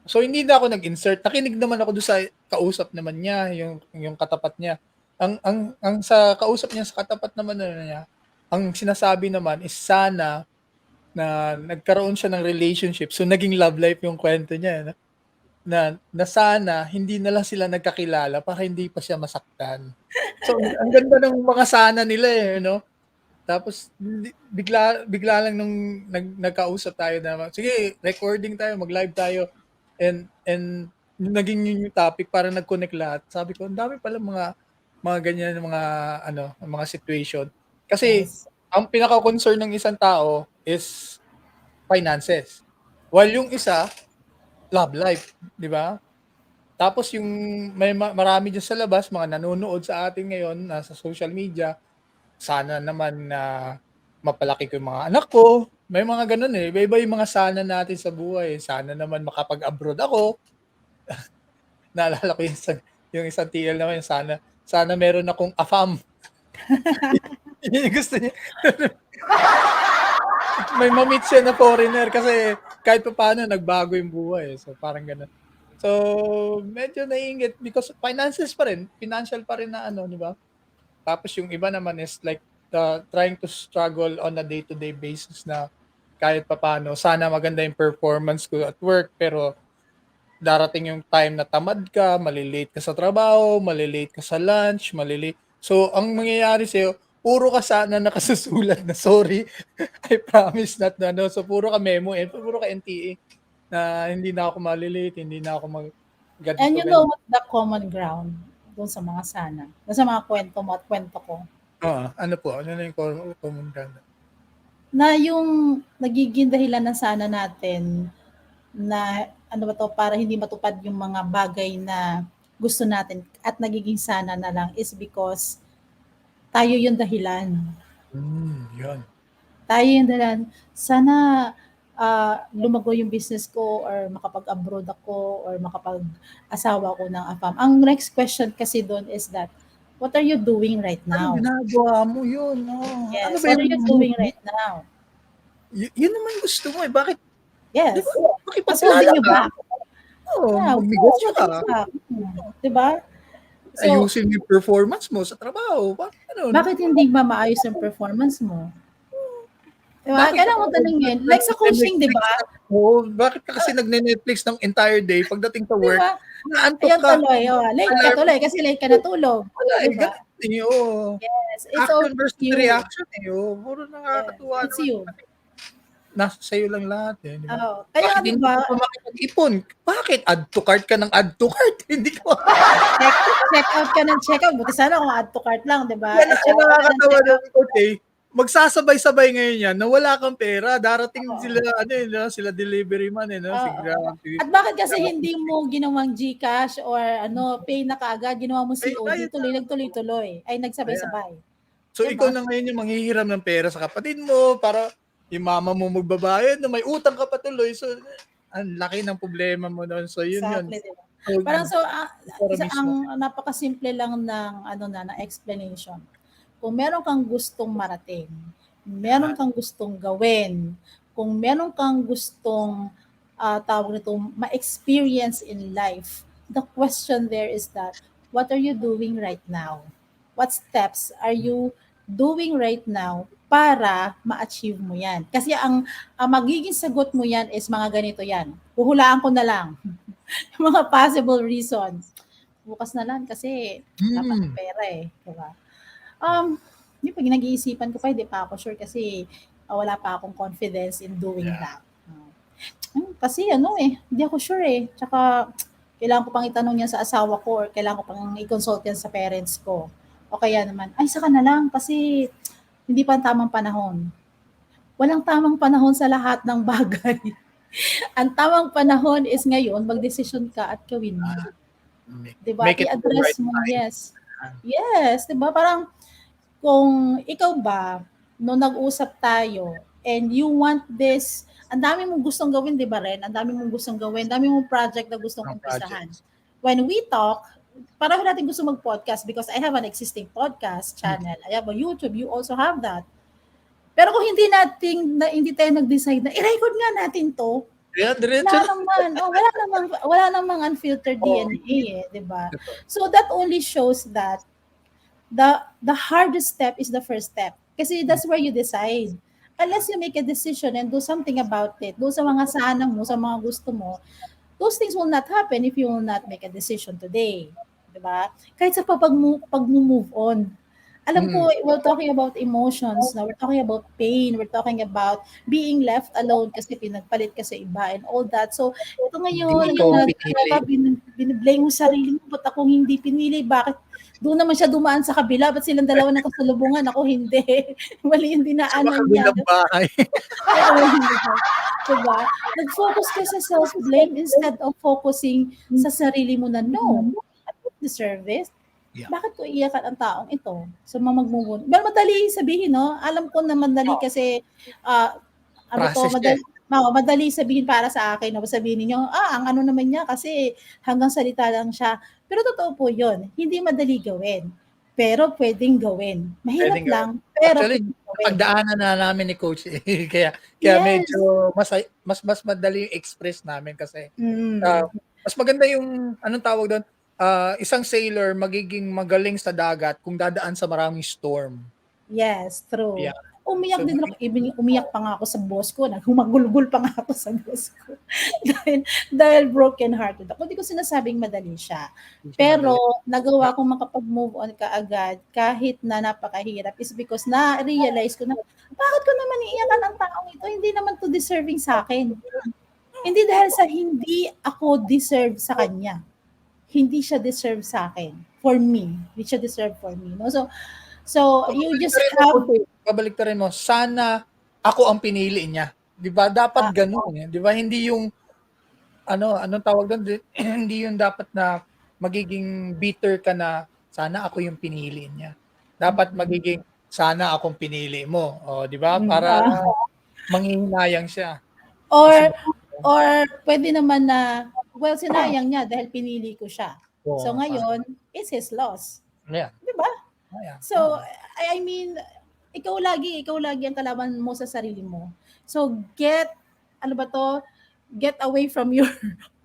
So hindi na ako nag-insert. Nakinig naman ako doon sa kausap naman niya, yung katapat niya. Ang sa kausap niya sa katapat naman na niya, ang sinasabi naman is sana na nagkaroon siya ng relationship. So naging love life yung kwento niya, no? Na sana hindi na lang sila nagkakilala para hindi pa siya masaktan. So ang ganda ng mga sana nila eh, no? Tapos bigla bigla lang nung nagkausap tayo na sige, recording tayo, mag-live tayo. And naging yun yung topic para nag-connect lahat. Sabi ko, ang dami pala mga ganyan mga mga situation. Kasi Yes. ang pinaka-concern ng isang tao is finances. While yung isa, love life, di ba? Tapos yung may marami diyan sa labas, mga nanonood sa atin ngayon sa social media, sana naman na mapalaki ko yung mga anak ko. May mga ganun eh. Iba-iba yung mga sana natin sa buhay. Sana naman makapag-abroad ako. Naalala ko yung isang TL naman, yung sana meron akong AFAM. Yun yung gusto niya. May ma-meet siya na foreigner kasi kahit pa paano nagbago yung buhay. So parang ganun. So medyo naiingit because finances pa rin. Financial pa rin na di ba? Tapos yung iba naman is like trying to struggle on a day-to-day basis na kahit papaano, sana maganda yung performance ko at work, pero darating yung time na tamad ka, malilate ka sa trabaho, malilate ka sa lunch, malilate. So, ang mangyayari sa'yo, puro ka sana nakasusulat na sorry, I promise not na. No? So, puro ka memo, puro ka NTA na hindi na ako malilate, hindi na ako ganito, And you know what the common ground doon sa mga sana? Doon sa mga kwento mo at kwento ko? ano po? Ano na yung common ground? Na yung nagiging dahilan na sana natin na para hindi matupad yung mga bagay na gusto natin at nagiging sana na lang is because tayo yung dahilan. Yun. Tayo yung dahilan. Sana lumago yung business ko or makapag-abroad ako or makapag-asawa ko ng AFAM. Ang next question kasi doon is that, what are you doing right Ano now? ginagawa mo yun? Ano Yes, ba what are yung you doing right now? yun naman gusto mo eh. Bakit? Di Yes. ba? What's holding Makipagkilala you ka. back? Oo, Yeah, magnegosyo ka. mag-iisa. 'Di ba? So, Ayusin mo yung performance mo sa trabaho, parang gano'n. bakit hindi ba maayos yung performance mo? 'Di ba? Bakit ka Kailangan ba mo tanungin. Like sa coaching, 'di nagne-Netflix ba? oo, bakit ka kasi nagne-Netflix ng entire day pagdating sa 'Di work, ba? inaantok Ayan ka, tuloy, oh, late ka alarm, tuloy kasi late ka natulog, wala, 'di eh, ba? gano'n eh, oo. Yes, it's Action always versus you. reaction, eh, oo, puro Yes, nakakatuwa it's naman you. kasi nasa sa'yo lang lahat, eh, 'di ba? Oo. Kaya Bakit 'di hindi ba, ka pa makipag-ipon? Bakit add to cart ka ng add to cart, hindi ka check check out ka ng check out. Buti sana kung add to cart lang, 'di ba? yan Check ang out ka ng nakakatawa check out. dun, coach, eh, magsasabay-sabay ngayon yan na wala kang pera, darating Oo. sila ano, eh, 'no, sila delivery man, eh, 'no, si Oo. Grab, At bakit kasi hindi mo ginawang GCash or ano, Pay na kaagad, ginawa mo eh, COD, bayad na. nagtuloy-tuloy, ay Ayan. nagsabay-sabay, So 'di ikaw ba? na ngayon yung manghihiram ng pera sa kapatid mo para yung mama mo magbabayad na may utang ka pa tuloy. So ang laki ng problema mo nun. So yun. Exactly, 'di ba? Solve Parang mo. so, Para isa mismo. ang napakasimple lang ng ano na explanation. Kung meron kang gustong marating, meron Yan. kang gustong gawin, kung meron kang gustong, tawag nito, ma-experience in life, the question there is that, what are you doing right now? What steps are you doing right now para ma-achieve mo yan? Kasi ang magiging sagot mo yan is mga ganito yan. Huhulaan ko na lang. Yung mga possible reasons. Bukas na lang kasi wala pa akong Hmm. pera eh. Diba? Um, yung pag nag-iisipan ko pa, hindi pa ako sure kasi wala pa akong confidence in doing Yeah. that. Kasi ano eh, hindi ako sure eh. Tsaka kailangan ko pang itanong yan sa asawa ko or kailangan ko pang i-consult yan sa parents ko. O kaya naman, ay saka na lang kasi hindi pa ang tamang panahon. Walang tamang panahon sa lahat ng bagay. Ang tamang panahon is ngayon, magdesisyon ka at gawin mo. Diba? At Make it the right i-address mo, time. yes. Yes, diba? Parang kung ikaw ba, no nag-usap tayo, and you want this, ang dami mong gustong gawin, di ba Ren? Ang dami mong gustong gawin, dami mong project na gustong Ng umpisahan. projects. When we talk, pareho natin gusto mag-podcast because I have an existing podcast channel. I have a YouTube, you also have that. Pero kung hindi tayo nag-decide na i-record nga natin to, Kaya wala diretso na. naman, wala namang unfiltered Oo. DNA eh, 'di ba? Ito. So that only shows that the hardest step is the first step. Kasi that's where you decide. Unless you make a decision and do something about it, do sa mga sana mo, sa mga gusto mo, those things will not happen if you will not make a decision today. 'Di ba? Kahit sa pag-move on. Alam ko, Mm. we're talking about emotions, na we're talking about pain, we're talking about being left alone kasi pinagpalit ka sa iba and all that. So, ito Hindi ngayon, ikaw ang pinili. ka, biniblame mo sarili mo, ba't ako hindi pinili? Bakit doon naman siya dumaan sa kabila? Ba't silang dalawa ng kasalubungan? Ako hindi. Mali yung Sa dinaanan niya. makabilang bahay. Oo, diba? Nag-focus ka sa self-blame instead of focusing sa sarili mo na, no, I don't deserve this. Yeah. Bakit ko iyakan ang taong ito? So, mag-move on. Pero madali sabihin, no? Alam ko na madali kasi, ano to, Process niya. madali sabihin para sa akin. No? Sabihin niyo, ang ano naman niya kasi hanggang salita lang siya. Pero totoo po yun. Hindi madali gawin. Pero pwedeng gawin. Mahirap Pwedeng lang, gawin. pero Actually, pwedeng gawin. napagdaanan na namin ni coach, eh. Kaya Yes. medyo mas madali yung express namin kasi mas maganda yung anong tawag doon, isang sailor magiging magaling sa dagat kung dadaan sa maraming storm. Yes, true. Yeah. Umiyak So, din ako, even umiyak pa nga ako sa boss ko, humagulgul pa nga ako sa boss ko. dahil broken hearted ako. Hindi ko sinasabing madali siya. Pero nagawa kong makapag-move on kaagad kahit na napakahirap is because na-realize ko na bakit ko naman iiyakan ang taong ito? Hindi naman to deserving sa akin. Hindi dahil sa hindi ako deserve sa kanya. Hindi siya deserve sa akin. For me. Hindi siya deserve for me. No? So you just have Babaliktarin mo, sana ako ang pinili niya. 'Di ba? Dapat ganoon, eh. 'Di ba? Hindi yung anong tawag doon? Hindi yung dapat na magiging bitter ka na sana ako yung pinili niya. Dapat magiging sana akong pinili mo. Oh, 'di ba? Para manghihinayang siya. or pwede naman na well sinayang niya dahil pinili ko siya. So ngayon, it's his loss. Yeah. 'Di ba? Yeah. So I mean, ikaw lagi ang kalaban mo sa sarili mo. So get away from your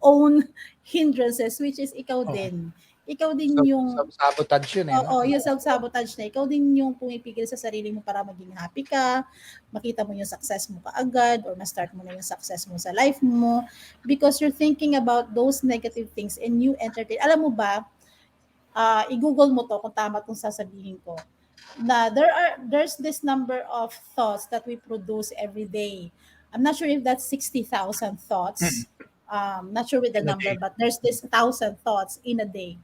own hindrances, which is ikaw Oo. din. Ikaw din yung Sabotage yun eh, no? oo, yung self-sabotage na. Ikaw din yung pumipigil sa sarili mo para maging happy ka, makita mo yung success mo kaagad, or ma-start mo na yung success mo sa life mo, because you're thinking about those negative things and you entertain. Alam mo ba, i-google mo to kung tama tong sasabihin ko, na there's this number of thoughts that we produce every day. I'm not sure if that's 60,000 Mm. thoughts. Not sure with the In a number, day. but there's this 1,000 thoughts in a day.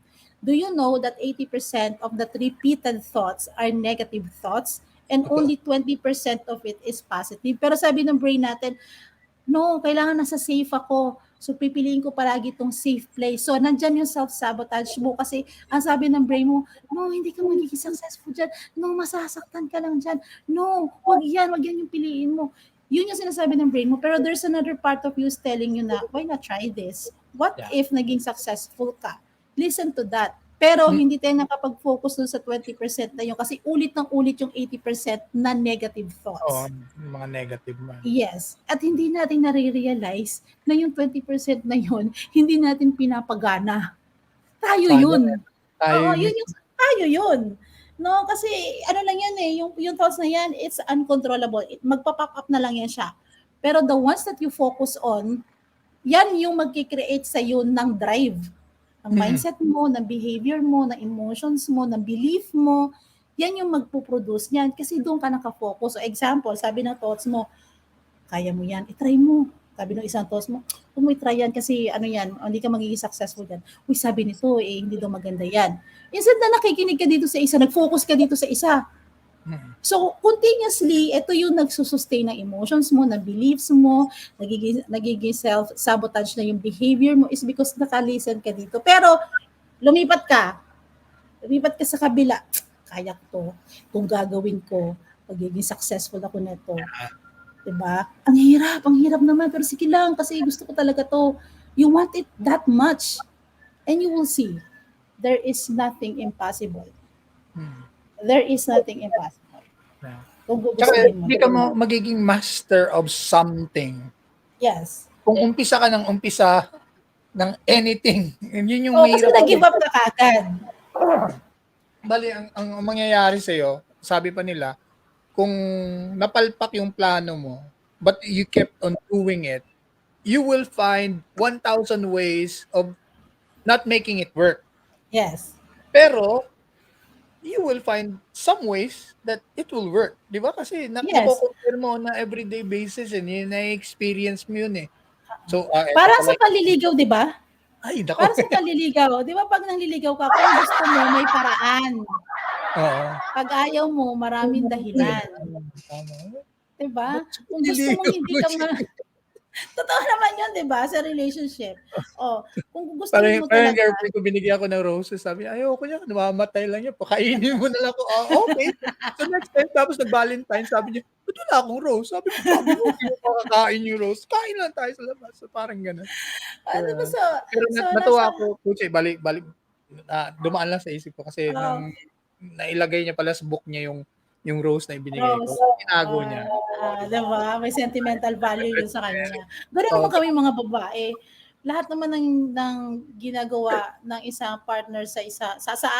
Do you know that 80% of the repeated thoughts are negative thoughts and Totoo. only 20% of it is positive? Pero sabi ng brain natin, no, kailangan nasa safe ako. So, pipiliin ko palagi itong safe place. So, nandyan yung self-sabotage mo kasi ang sabi ng brain mo, no, hindi ka magiging successful dyan. No, masasaktan ka lang dyan. No, wag yan yung piliin mo. Yun yung sinasabi ng brain mo. Pero there's another part of you is telling you na, why not try this? What Yeah. if naging successful ka? Listen to that. Pero Hmm. hindi tayo nakapag-focus dun sa 20% na yun kasi ulit ng ulit yung 80% na negative Oo, thoughts. yung mga negative man. Yes. At hindi natin nare-realize na yung 20% na yun, hindi natin pinapagana. Tayo Sana yun. tayo Oo, yung tayo yun. No, kasi ano lang yan eh, yung thoughts na yan, it's uncontrollable. Magpa-pop up na lang yan siya. Pero the ones that you focus on, yan yung magkikreate sa iyo ng drive. Ng mindset mo, ng behavior mo, ng emotions mo, ng belief mo, yan yung magpo-produce niyan kasi doon ka nakafocus. So example, sabi ng thoughts mo, kaya mo yan, itry mo. Sabi ng isang thoughts mo, huwag mo itry yan kasi ano yan, hindi ka magiging successful yan. Uy, sabi nito, hindi daw maganda yan. Instead na nakikinig ka dito sa isa, nag-focus ka dito sa isa. So, continuously, ito yung nagsusustain ng emotions mo, ng beliefs mo, nagiging self-sabotage na yung behavior mo is because nakalisten ka dito. Pero, lumipat ka sa kabila, kaya ko to, kung gagawin ko, magiging successful ako nito. Diba? Ang hirap naman, pero sige lang, kasi gusto ko talaga to. You want it that much. And you will see, there is nothing impossible. There is nothing impossible. Kung Tsaka gugustuhin mo. hindi ka magiging master of something. Yes. Kung umpisa ka ng umpisa ng anything, yun yung Kasi mahirap. nag-give up ka kagad. Bali, ang mangyayari sa'yo, sabi pa nila, kung napalpak yung plano mo, but you kept on doing it, you will find 1,000 ways of not making it work. Yes. Pero, you will find some ways that it will work. Di ba? Kasi nako-compare mo na everyday basis, na-experience mo yun eh. So, parang sa panliligaw, di ba? Ay, nako. Parang sa panliligaw. Di ba pag nangliligaw ka, kung gusto mo, may paraan. Oo. Pag ayaw mo, maraming dahilan. Di ba? Kung gusto mo hindi ka Totoo naman yun, di ba? Sa relationship. Kung gusto mo Parang talaga. girlfriend ko, binigyan ko ng roses. Sabi, ayoko niya, namamatay lang yan. Pakainin mo na lang ako. Okay. So next time, tapos nag-Valentine, sabi niya, ba't wala akong rose? Sabi mo, hindi mo makakain yung rose. Kain lang tayo sa labas. So parang gano'n. Diba? Pero natuwa ako, Puche, balik, dumaan lang sa isip ko kasi nung nailagay niya pala sa book niya yung rose na ibinigay ko. Tinago niya. Diba? May sentimental value yun sa kanya. Gano'n naman kami mga babae. Lahat naman ng ginagawa ng isang partner sa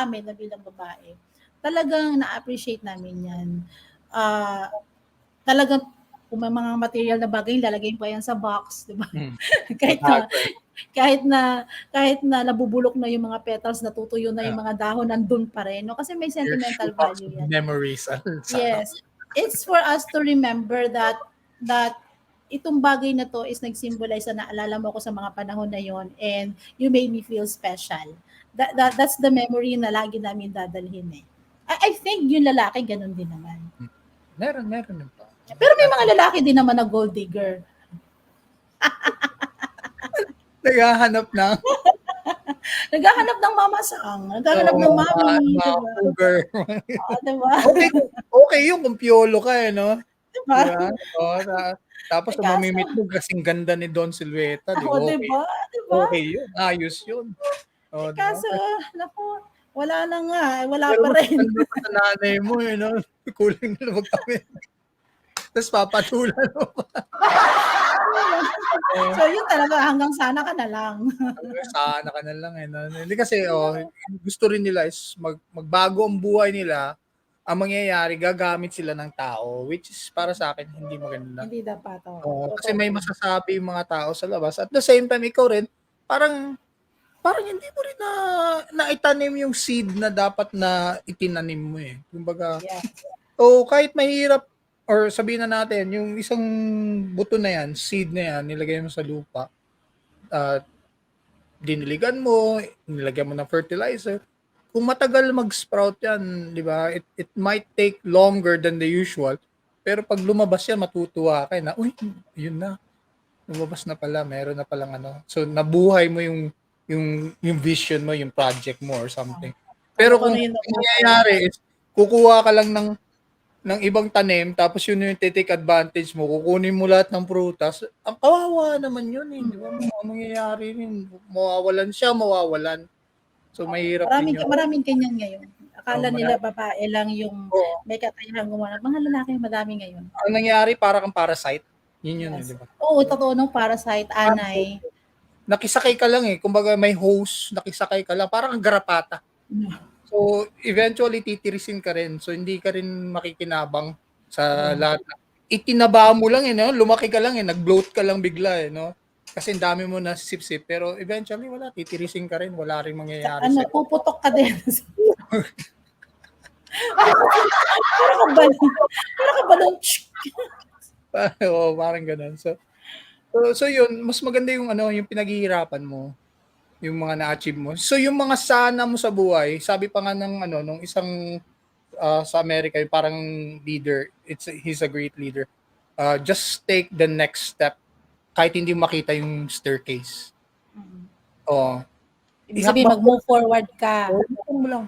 amin na bilang babae, talagang na-appreciate namin yan. Talagang kung may mga material na bagay, lalagay pa yan sa box, di ba? kahit na nabubulok na yung mga petals, natutuyo na yung mga dahon, nandun pa rin. No? Kasi may sentimental value yan. Memories. Yes. It's for us to remember that itong bagay na to is nag-symbolize na naalala mo ako sa mga panahon na yon and you made me feel special. That's the memory na lagi namin dadalhin eh. I think yung lalaki ganun din naman. Meron pa. Pero may mga lalaki din naman na gold digger. Naghahanap ng Naghahanap ng mamasang. Naghahanap ng mami. Cougar. Diba? Okay yun kung piolo ka no? Diba? Tapos mamimit mo kasing ganda ni Don Silueta. Diba? Okay yun. Ayos yun. Kaso, naku, wala na nga. Wala pero pa rin. Pero mas sa nanay mo, kulang na magkami. Tapos papatulan mo pa. Oo. So, yun talaga hanggang sana ka na lang. Sana ka na lang, eh, 'no? Hindi kasi, gusto rin nila is magbago ang buhay nila, ang mangyayari gagamit sila ng tao, which is para sa'kin hindi maganda. Hindi dapat, oo, Oo, kasi totoo may yun. masasabi yung mga tao sa labas at the same time ikaw rin parang parang hindi mo rin naitanim yung seed na dapat na itinanim mo, eh. Kumbaga, Yes. kahit mahirap or sabihin na natin yung isang buto na yan, seed na yan, nilagay mo sa lupa at diniligan mo, nilagyan mo ng fertilizer. Kung matagal mag-sprout yan, 'di ba? It might take longer than the usual. Pero pag lumabas yan, matutuwa ka na, uy, yun na. Lumabas na pala, meron na palang ano. So nabuhay mo yung vision mo, yung project mo or Oo. something. Ano Pero kung kung ano yung ang na-offer. mangyayari is kukuha ka lang ng ibang tanim tapos yun yung take advantage mo, kukunin mo lahat ng prutas, ang kawawa naman yun, eh, 'di ba? Ang mangyayari rin, mawawalan siya, mawawalan. So Oo, mahirap din yun. maraming ganyan ngayon. Akala nila Marami, babae lang yung oo. may kakayahang gumawa, mga lalaki madami ngayon. Ang nangyari para kang parasite, yun, eh, Yes. 'di ba? Oo, totoo 'no, parasite, Parasite, anay. nakisakay ka lang, eh, kumbaga may hose, nakisakay ka lang, parang kang garapata. So, eventually titirisin ka rin. So, hindi ka rin makikinabang sa Yeah. lahat na itinaba mo lang, eh, 'no, lumaki ka lang, eh, nag-bloat ka lang bigla, eh, 'no? Kasi ang dami mo nasisip-sip pero eventually wala, titirisin ka rin, wala ring mangyayari Ano, sa'yo. puputok ka din. Para kang balon, para kang balon. Oo, parang gano'n. So yun, mas maganda yung ano, yung pinaghihirapan mo, yung mga na-achieve mo. So yung mga sana mo sa buhay, sabi pa nga ng ano, nung isang, sa Amerika yung parang leader, he's a great leader. Just take the next step kahit hindi mo makita yung staircase. Mm. Oo, Ibig sabihin ihakbang mo mag-move forward ka. ihakbang mo lang.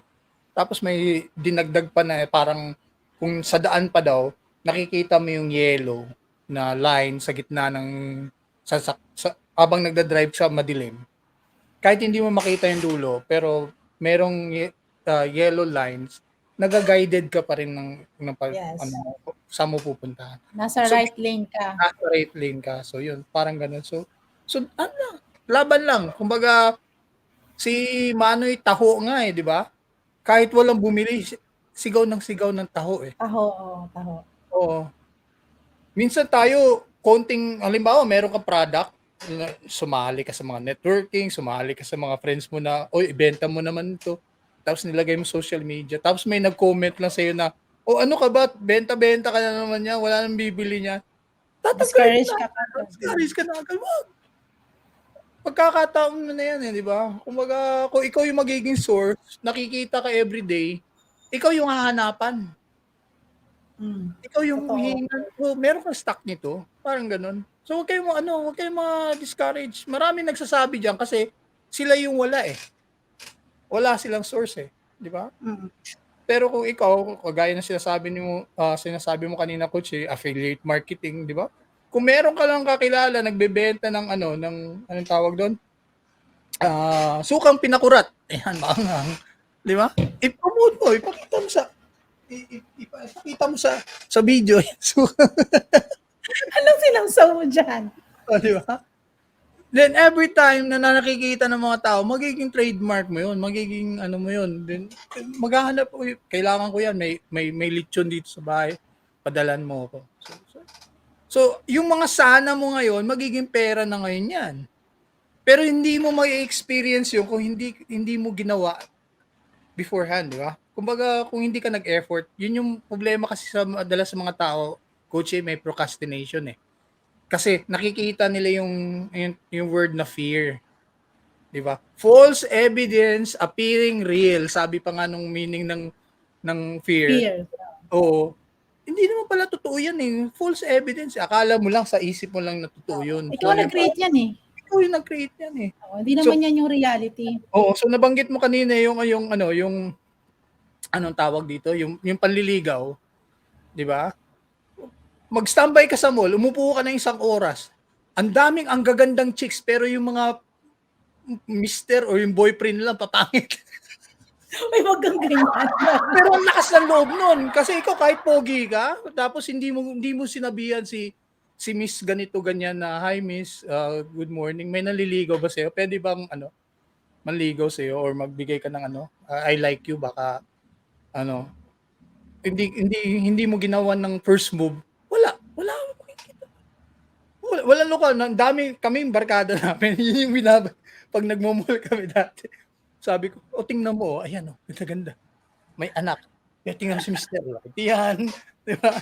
Tapos may dinagdag pa na, parang kung sa daan pa daw, nakikita mo yung yellow na line sa gitna ng habang nagda-drive siya madilim. Kahit hindi mo makita yung dulo, pero merong yellow lines, naga-guided ka pa rin ng ano, Yes. saan mo pupuntahan. Nasa So, right lane ka. nasa right lane ka. So, yun, parang ganun. So ano, laban lang. Kumbaga, si Manoy taho nga, eh, di ba? Kahit walang bumili, sigaw ng taho, eh. Taho, oo, taho. Oo. Minsan tayo, konting halimbawa meron kang product, sumali ka sa mga networking, sumali ka sa mga friends mo na, "Uy, ibenta mo naman 'to." Tapos nilagay mo social media, tapos may nag-comment lang sa'yo na, "Oh, ano ka ba, benta-benta ka na naman niyan, wala nang bibili niyan." Tatanggalin mo Discourage na, ka kaagad. discourage ka na agad, wag. Pagkakataon mo na yan, eh, 'di ba? Kumbaga, kung ikaw yung magiging source, nakikita ka everyday, ikaw yung hahanapan. Ikaw yung Totoo. hihingan, "Oh, meron kang stock nito?" Parang gano'n. So, huwag kayong ma-discourage. Maraming nagsasabi diyan kasi sila yung wala, eh. Wala silang source, eh, 'di ba? Mm. Pero kung ikaw, kagaya ng sinasabi mo kanina coach, eh, affiliate marketing, 'di ba? Kung meron ka lang kakilala nagbebenta ng ano, ng anong tawag do'n, sukang pinakurat, ayan, maanghang, 'di ba? I-promote mo, ipakita mo ipakita mo sa video yung suka. Anong sinawsaw mo diyan? Oh, 'di ba? Then every time na nakikita ng mga tao, magiging trademark mo 'yun, magiging ano mo 'yun. Then maghahanap, "Uy, kailangan ko 'yan, may lechon dito sa bahay, padalan mo ako." So yung mga sana mo ngayon, magiging pera na ngayon 'yan. Pero hindi mo mai-experience 'yun kung hindi mo ginawa beforehand, 'di ba? Kumbaga kung hindi ka nag-effort, 'yun yung problema kasi sa madalas sa mga tao, coach, may procrastination, eh. Kasi nakikita nila yung word na fear, 'di ba? False evidence appearing real, sabi pa nga nung meaning ng fear. Fear. Oo. Hindi naman pala totoo 'yan, eh, false evidence. Akala mo lang sa isip mo lang na totoo Oo. 'yun. Ikaw So yung nag-create yan, eh. ikaw yung nag-create niyan, eh. Oo, hindi So naman yan yung reality. so nabanggit mo kanina yung ano, yung anong tawag dito, yung panliligaw, 'di ba? Mag-standby ka sa mall, umupo ka ng isang oras. Ang gagandang chicks pero yung mga mister or yung boyfriend lang papangit. Uy, wag kang ganyan. Pero ang lakas ng loob nun kasi ikaw kahit pogi ka tapos hindi mo sinabihan si si Miss ganito ganyan na, "Hi Miss, good morning. May naliligaw ba sa'yo? Pwede bang ano, manligaw sa'yo or magbigay ka ng ano, I like you." Baka ano, hindi mo ginawan ng first move, wala akong makikita. Walang lokal, ang dami kaming barkada namin, yun yung 'pag nagmo-mall kami dati, sabi ko, "O tingnan mo, ayan oh, ganda-ganda, may anak. Eh, tingnan mo si mister, laki yan." 'Di ba?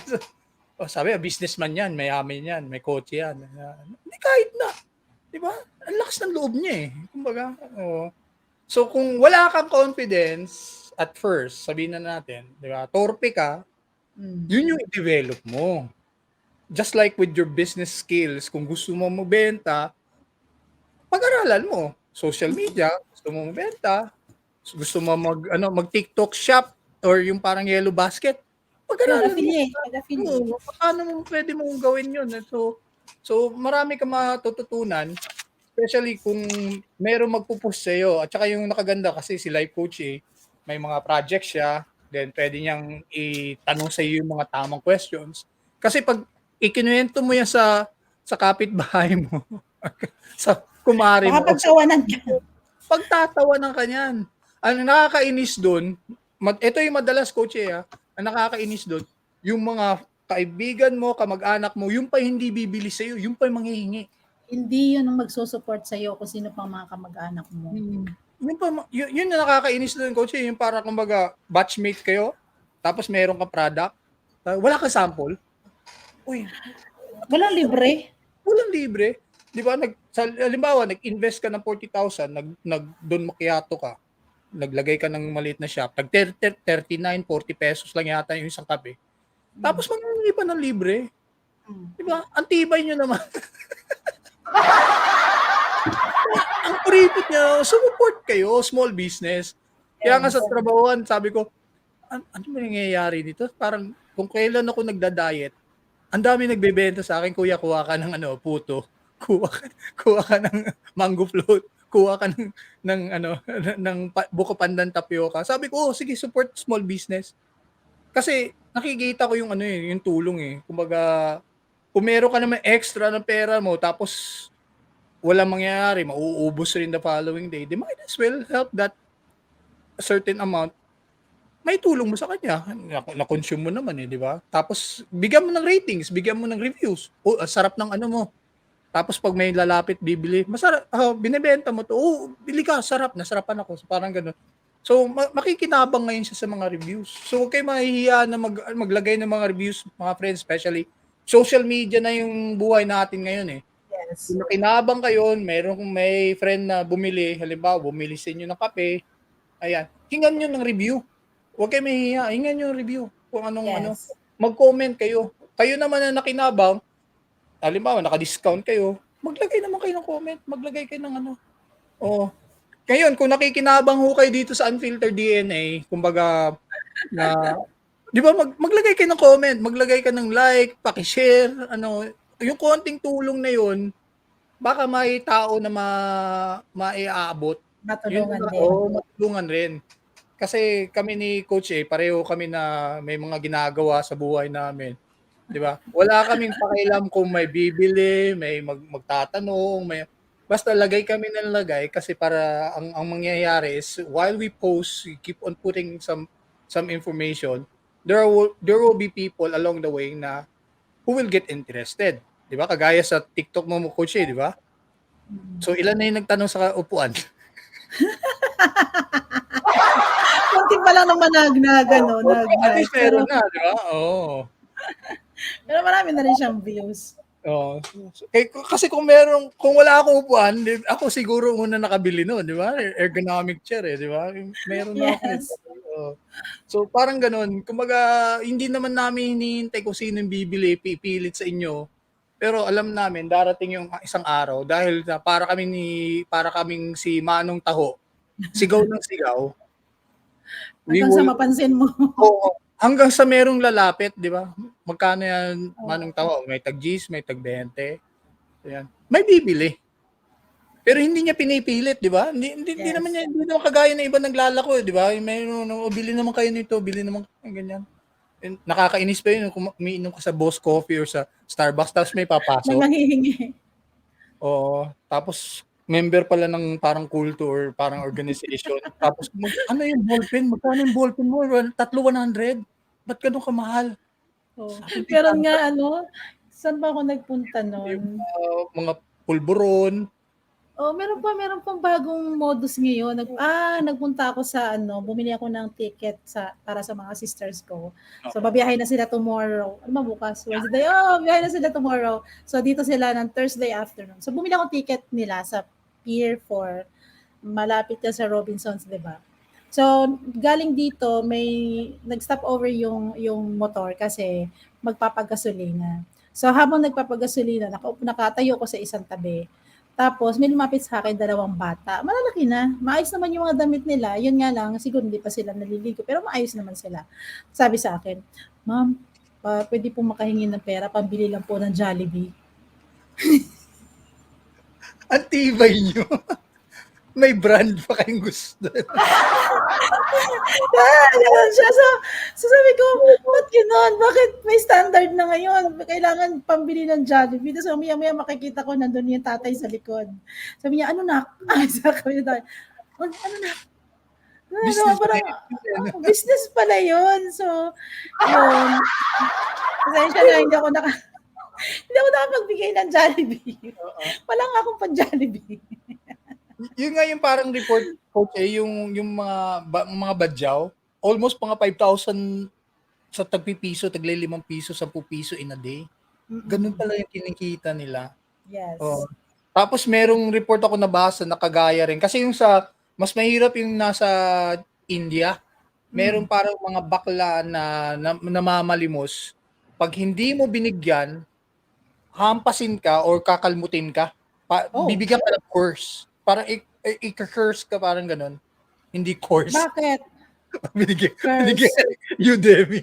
Oh, sabi businessman yan, mayaman yan, may kotse yan. Hindi kahit na, 'di ba? Ang lakas ng loob niya eh. Kumbaga, oo. So kung wala kang confidence at first, sabihin na natin, 'di ba? Torpe ka, Mm. yun yung i-develop mo. Just like with your business skills, kung gusto mo magbenta, pag-aralan mo. Social media, gusto mo magbenta, gusto mo mag TikTok shop or yung parang yellow basket, Yun, pag-aralan mo. affiliate, mag-affiliate. Oo, paano mo pwede mong gawin yun. So marami kang matututunan, especially kung merong magpo-push sa'yo. At saka yung nakaganda kasi si life coach may mga project siya, then pwede niyang itanong sa iyo yung mga tamang questions. Kasi pag ikinuwento mo yan sa kapitbahay mo, sa kumari Baka mo, pagtawanan ka. pagtatawanan ka niyan. Ang nakakainis doon, ito yung madalas coach ang nakakainis doon, yung mga kaibigan mo, kamag-anak mo, yung pa hindi bibili sa'yo, yung pa yung manghihingi. Hindi yun ang magsusupport sa'yo kung sino pang mga kamag-anak mo. Yun pa, yun na nakakainis doon coach yung para kumbaga batchmate kayo, tapos meron kang product, wala kang sample. Uy, Walang libre. walang libre. Di ba, halimbawa, nag-invest ka ng 40,000, doon macchiato ka, naglagay ka ng maliit na shop, 39, 40 pesos lang yata yung isang kape. Tapos mangingi pa ng libre. Di ba? Ang tibay nyo naman. Ang kuripot nyo, support kayo, small business. Kaya nga sa trabahoan, sabi ko, ano ba nangyayari dito? Parang kung kailan ako nagda-diet, ang dami nagbebenta sa akin, kuya, kuha ka ng puto, kuha ka ng mango float, kuha ka ng buko pandan tapioca. Sabi ko, sige, support small business. Kasi nakikita ko yung yung tulong Kumbaga, kung meron ka naman extra ng pera mo, tapos walang mangyayari, mauubos rin the following day, they might as well help that certain amount, may tulong mo sa kanya. Na-consume mo naman di ba? Tapos, bigyan mo ng ratings, bigyan mo ng reviews. Oh, sarap ng mo. Tapos pag may lalapit, bibili, masarap, binebenta mo to, bili ka, sarap, nasarapan ako. So, parang ganun. So, makikinabang ngayon siya sa mga reviews. So, huwag kayo mahihiya na maglagay ng mga reviews, mga friends, especially, social media na yung buhay natin ngayon Yes. Kung makinabang kayo, may friend na bumili, halimbawa, bumili sa inyo ng kape, ayan, hingan nyo ng review. Huwag kayo mahihiya, hingan nyo ng review. Kung anong mag-comment kayo. Kayo naman na nakinabang, halimbawa, naka-discount kayo, maglagay naman kayo ng comment, maglagay kayo ng Oo. Ngayon, kung nakikinabang ho kayo dito sa Unfiltered DNA, kumbaga, di ba, maglagay kayo ng comment, maglagay ka ng like, paki-share, yung konting tulong na yun, baka may tao na maiaabot. Matulungan din. Oo, matulungan rin. Kasi kami ni Coach pareho kami na may mga ginagawa sa buhay namin. Di ba? Wala kaming pakialam kung may bibili, may magtatanong, basta lagay kami ng lagay kasi para ang mangyayari is while we post, we keep on putting some information, there will be people along the way na who will get interested. Di ba? Kagaya sa TikTok mo Coach di ba? So ilan na yung nagtanong sa upuan? Konti pa lang naman At least meron na, di ba? Oo. Pero marami na rin siyang views. Oo. Kasi kung wala akong upuan, ako siguro muna nakabili no, di ba? Ergonomic chair di ba? Meron na ako. So parang ganun. Kumbaga, hindi naman namin hinihintay kung sino yung bibili, pipilit sa inyo. Pero alam namin darating yung isang araw dahil para kaming si Manong Taho. Sigaw ng sigaw. Hanggang sa mapansin mo. Oo. Hanggang sa merong lalapit, di ba? Magkano yan, Manong Taho? May tag-10, may tag-20. Ayan. May bibili. Pero hindi niya pinipilit, di ba? Hindi naman kagaya ng iba naglalako, di ba? Mayroon, bili naman kayo nito, bili naman ganyan. nakakainis pa yun kung umiinom ka sa Boss Coffee or sa Starbucks tapos may May papasok. manghihingi. Oo, tapos member pala ng parang kulto or parang organization. Tapos ano yung ballpen? Magkano yung ballpen mo? Tatlo 100? Ba't ganun kamahal? Oh. Sabi ko, Meron nga saan ba ako nagpunta yung nun? mga pulburon. Oh, meron pang bagong modus ngayon. Nagpunta ako sa bumili ako ng ticket para sa mga sisters ko. So, babiyahe na sila tomorrow. Ano ba bukas? Wednesday. Oh, biyahe na sila tomorrow. So, dito sila ng Thursday afternoon. So, bumili ako ticket nila sa Pier 4. Malapit ka sa Robinsons, di ba? So, galing dito, may nag-stop over yung motor kasi magpapagasolina. So, habang nagpapagasolina, nakatayo ko sa isang tabi. Tapos may lumapit sa akin 2 bata. Malalaki na. Maayos naman yung mga damit nila. Yun nga lang, siguro hindi pa sila naliligo. Pero maayos naman sila. Sabi sa akin, Ma'am, pwede po makahingi ng pera, pambili lang po ng Jollibee. Ang tibay nyo. May brand pa kayong gusto. Ganun siya. So sabi ko, ba't gano'n? Bakit may standard na ngayon? Kailangan pambili ng Jollibee. Tapos maya makikita ko, nandun yung tatay sa likod. Sabi niya, ano na? Sabi niya, ano na? Business Parang, pa yun. business pala yun. So, yun. Pasensya na, hindi ako nakapagbigay ng Jollibee. Wala nga akong pan-Jollibee. Yun nga yung parang report coach yung mga badyaw, almost mga 5,000 sa tagpipiso, taglay 5 piso, 10 piso in a day. Ganun pala yung kinikita nila. Yes. Oh. Tapos merong report ako nabasa na kagaya rin. Kasi yung mas mahirap yung nasa India. Meron parang mga bakla na namamalimos. Pag hindi mo binigyan, hampasin ka or kakalmutin ka. Bibigyan ka ng course. Parang i-curse ka, parang ganun. Hindi course. Bakit? binigyan Udemy.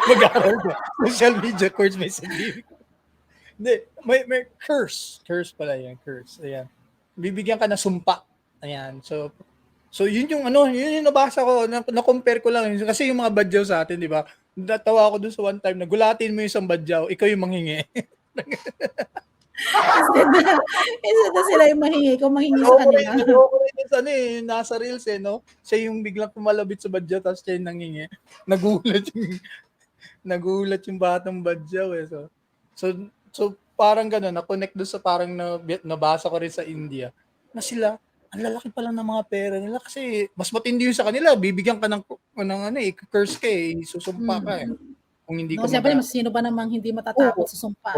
Mag-aaral ka. Social media course may certificate. Hindi, may curse. Curse pala yan, curse. Ayan. Bibigyan ka na sumpa. Ayan. So yun yung yun yung nabasa ko, na-compare ko lang. Kasi yung mga badyaw sa atin, di ba? Natawa ako dun sa one time, nagulatin mo yung isang badyaw, ikaw yung manghingi. Instead na sila yung mahingi, kung mahingi sa kanila. Nasa reels no? Siya yung biglang pumalabit sa badyaw, tapos siya yung nangingi. Nagulat yung batang badyaw eh. So parang gano'n, na-connect doon sa parang nabasa ko rin sa India, na sila, ang lalaki pa lang ng mga pera nila kasi mas matindi yung sa kanila, bibigyan ka ng curse ka eh, susumpa ka eh. Kung hindi ka Siyempre, sino ba namang hindi matatakot sa sumpa?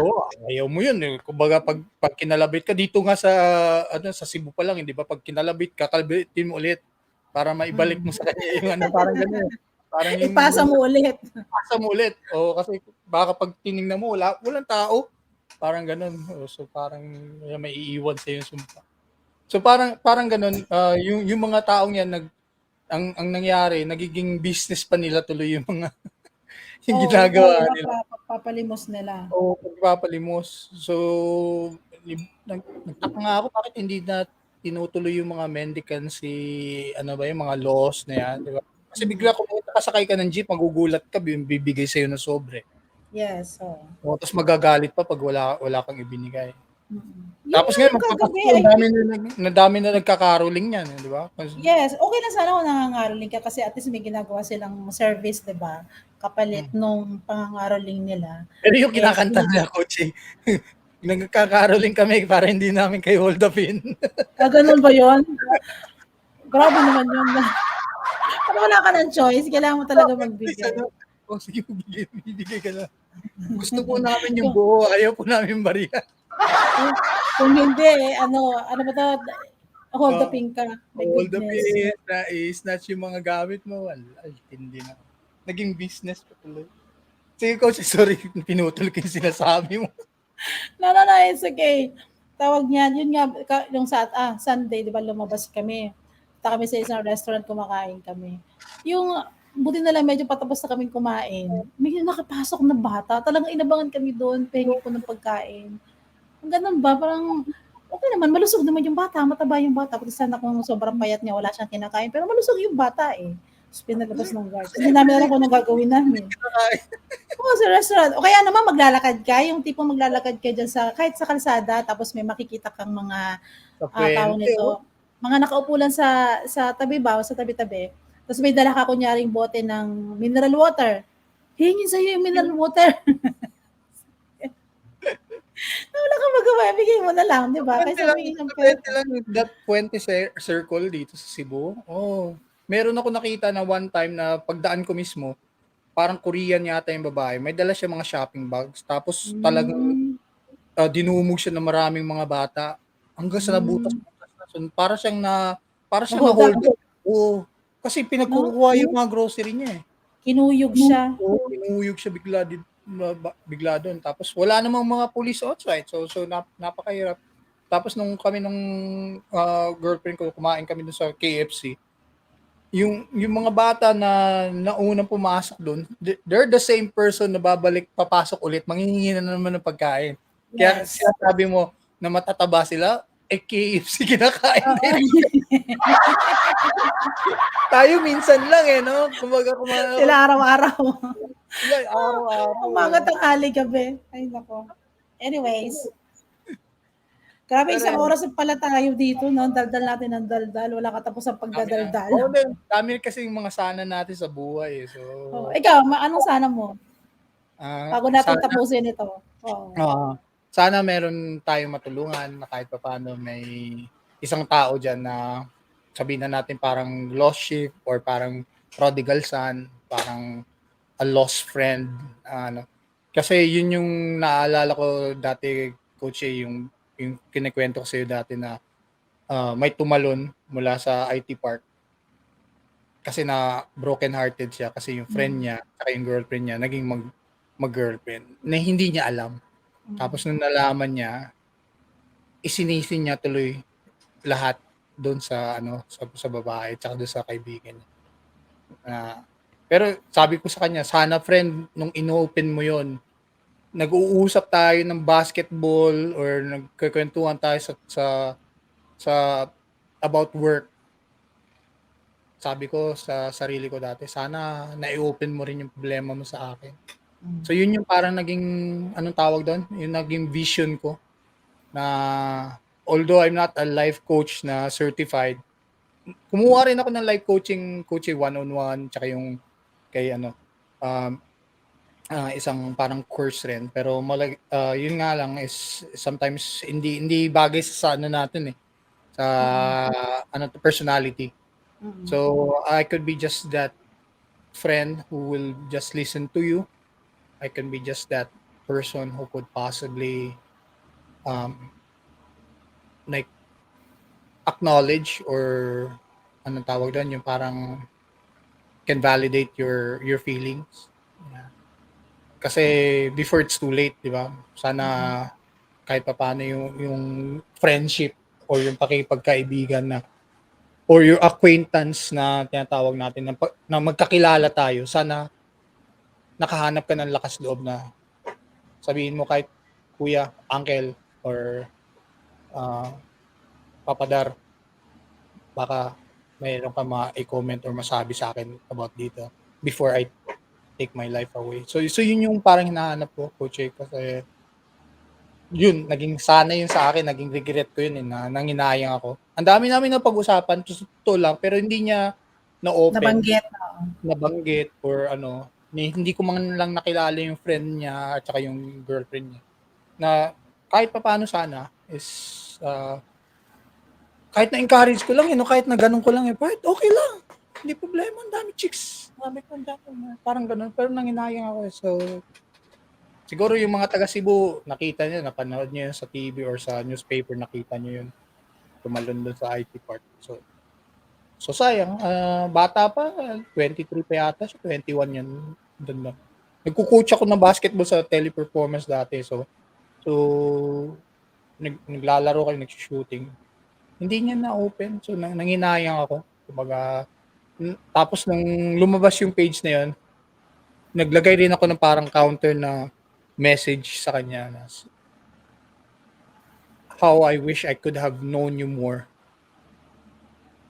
Ayaw mo yun eh. Kumbaga pag kinalabit ka dito nga sa Cebu pa lang, hindi ba? Pag kinalabit ka, kalbitin mo ulit para maibalik mo sa kanya yung parang gano'n. Parang yung ipasa mo ulit. Kasi baka pag tiningnan mo walang tao. Parang gano'n. So parang may iiwan sa yung sumpa. So parang gano'n, yung mga taong yan ang nangyari, nagiging business pa nila tuloy yung mga yung ginagawa nila. Papalimos nila. Pagpapalimos. So, nagtaka nga ako bakit hindi na tinutuloy yung mga mendicants yung mga laws na yan, di ba? Kasi bigla kung nakasakay ka ng jeep, magugulat ka, bibigay sa'yo ng sobre. Yes. Tapos magagalit pa pag wala kang ibinigay. Tapos Yung ngayon, dami na nagkakaroling yan, di ba? Yes, okay lang sana kung nangangaroling ka kasi at least may ginagawa silang service, di ba? Kapalit nung pangangaroling nila. Pero yung kinakanta nila, coach, nagkakaroling kami para hindi namin kayo hold upin. Ganun ba yun? Grabe naman yun. Pero wala ka ng choice, kailangan mo talaga magbigay. Sige, bibigay ka na. Gusto po namin yung buo, ayaw po namin bariya. Kung hindi, ano ba to? Hold upin ka. Hold upin, snatch yung mga gamit mo. Ay, hindi na. Naging business pa tuloy. Sige, coach, sorry, pinutol ko yung sinasabi mo. No, it's okay. Tawag niyan, yun nga, yung Sunday, di ba, lumabas kami. Punta kami sa isang restaurant, kumakain kami. Buti na lang, medyo patapos na kaming kumain. May nakapasok na bata. Talagang inabangan kami doon, pengi ko ng pagkain. Ang ganun ba, parang, okay naman, malusog naman yung bata, mataba yung bata. Pati sana kung sobrang payat niya, wala siyang kinakain. Pero malusog yung bata eh. Tapos pinalabas ng guards. Hindi namin alam kung anong gagawin namin. Kinakain. Oo, sa restaurant. O kaya naman maglalakad ka, yung tipong maglalakad ka dyan sa, kahit sa kalsada, tapos may makikita kang mga, Sa tawag puwente, oh. nito, mga nakaupo lang sa tabi ba, o sa tabi-tabi. Tapos may dala ka kunyaring bote ng mineral water. Hingin sa'yo yung mineral water. Wala kang magawa, bigay mo na lang, di ba? Puwente Kaysa lang, humingi ng sa pera. puwente lang yung that puwente circle dito sa Cebu. Oo. Meron ako nakita na one time na pagdaan ko mismo, parang Korean yata yung babae, may dala siyang mga shopping bags tapos talagang, Hmm, dinumog siya ng maraming mga bata hanggang sa hmm. nabutas-butas na. So, para siyang Na-hold up, na-hold up. Oo, kasi no? pinagkukuha yung mga grocery niya, eh. Kinuyog siya. Oo, kinuyog siya bigla dun tapos wala namang mga pulis outside so napakahirap. Tapos girlfriend ko kumain kami dun sa KFC, yung mga bata na naunang pumasok dun, they're the same person na papasok ulit, manghihingi na naman ng pagkain. Kaya Yes. sinasabi mo na matataba sila, KFC kinakain Oo. din. Tayo minsan lang, eh, 'no? Kumbaga Sila araw-araw. sila araw-araw, Umaga, eh. tanghali, gabi. Ay, nako. Anyways, grabe Pero isang oras na pala tayo dito, no? Daldal natin ng daldal. Wala katapos ang dami na pagdadaldal. oo din, dami kasing mga sana natin sa buhay, eh. So, Oh, ikaw, anong sana mo? Bago natin sana tapusin ito. Oh. oo, sana meron tayong matulungan na kahit papaano may isang tao diyan na sabihin na natin parang lost sheep or parang prodigal son, parang a lost friend, ano. Kasi yun yung naalala ko dati, Coach, eh, yung kinukuwento ko sa'yo dati na, may tumalon mula sa IT Park kasi na broken hearted siya kasi yung friend Mm, niya tsaka yung girlfriend niya naging mag-girlfriend na hindi niya alam. Tapos mm, nung nalaman niya, isinisi niya tuloy lahat dun sa ano, sa babae tsaka dun sa kaibigan niya na pero sabi ko sa kanya, "Sana friend nung ino-open mo yon, nag-uusap tayo ng basketball or nagkukuwentuhan tayo sa about work." Sabi ko sa sarili ko dati, "Sana nai-open mo rin yung problema mo sa akin." mm. So yun yung parang naging anong tawag dun, yung naging vision ko na although I'm not a life coach na certified, kumuha rin ako ng life coaching one-on-one tsaka yung kay ano, um, isang parang course rin pero yun nga lang is sometimes hindi hindi bagay sa ano natin, eh, sa Mm, ano 'to personality. mm, So, I could be just that friend who will just listen to you. I can be just that person who could possibly, um, like acknowledge or anong tawag dun, yung parang can validate your feelings. Yeah. Kasi before it's too late, 'di ba? Sana mm. kahit papaano yung friendship or yung pakikipagkaibigan na or your acquaintance na tinatawag natin na magkakilala tayo, sana nakahanap ka ng lakas loob na sabihin mo kahit kuya, uncle, or ah, papadar, baka mayroon ka i-comment or masabi sa akin about dito before I take my life away. So yun yung parang hinahanap ko, Coach, eh, kasi yun, naging sana yun sa akin, naging regret ko yun, eh, na nanginayang ako. Ang dami namin napag-usapan, totoo lang, pero hindi niya na-open, Nabanggit, oo. nabanggit, or ano, hindi ko man lang nakilala yung friend niya at saka yung girlfriend niya. Na kahit papaano sana is, kahit na-encourage ko lang, eh, 'no, kahit na gano'n ko lang, eh, kahit okey lang, hindi problema, ang daming chicks, sabi ko, ang dami parang gano'n, pero nanginayang ako, eh. So, siguro yung mga taga Cebu nakita niyo, napanood niyo yun sa TV or sa newspaper, nakita niyo yun, tumalon dun sa IT Park. So sayang, bata pa, 23 pa yata siya, 21 yan, dun lang. Nagco-coach ako ng basketball sa Teleperformance dati, so naglalaro kami, nagshi-shooting. Hindi niya na-open, so nanginayang ako. Kumbaga, tapos nung lumabas yung page na yun, naglagay rin ako ng parang counter na message sa kanya na, "How I wish I could have known you more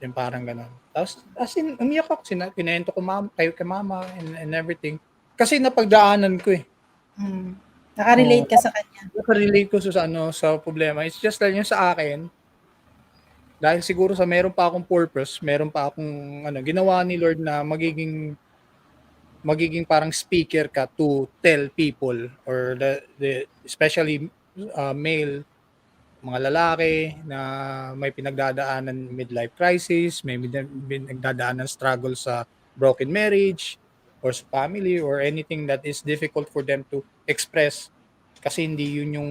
Yung parang gano'n. Tapos as in umiyak ako, kinuwento ko kay mama and everything. Kasi napagdaanan ko, eh. Naka-relate Oo, ka sa kanya. naka-relate ko sa problema. It's just that yung sa akin, dahil siguro sa meron pa akong purpose, meron pa akong ginawa ni Lord na magiging parang speaker ka to tell people or the especially male, mga lalaki na may pinagdadaanan midlife crisis, may pinagdadaanan struggle sa broken marriage or sa family or anything that is difficult for them to express kasi hindi yun yung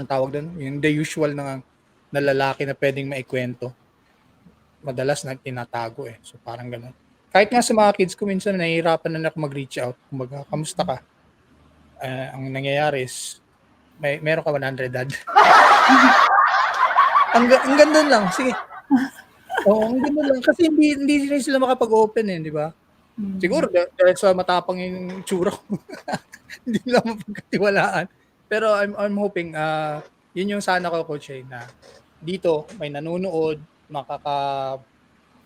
tawag doon, yung the usual na lalaki na pwedeng maikwento. Madalas tinatago eh. So parang gano'n. Kahit nga sa mga kids ko minsan nahihirapan na ako mag-reach out. Kumbaga, kamusta ka? Ang nangyayari is meron ka 100 dad. Ang ganda lang, sige. Oo, ang ganda lang kasi hindi rin sila makapag-open eh, di ba? Siguro dahil sa matapang yung itsura ko. Hindi nila mapagkatiwalaan. Pero I'm hoping yun yung sana ko, Coach, na dito may nanonood,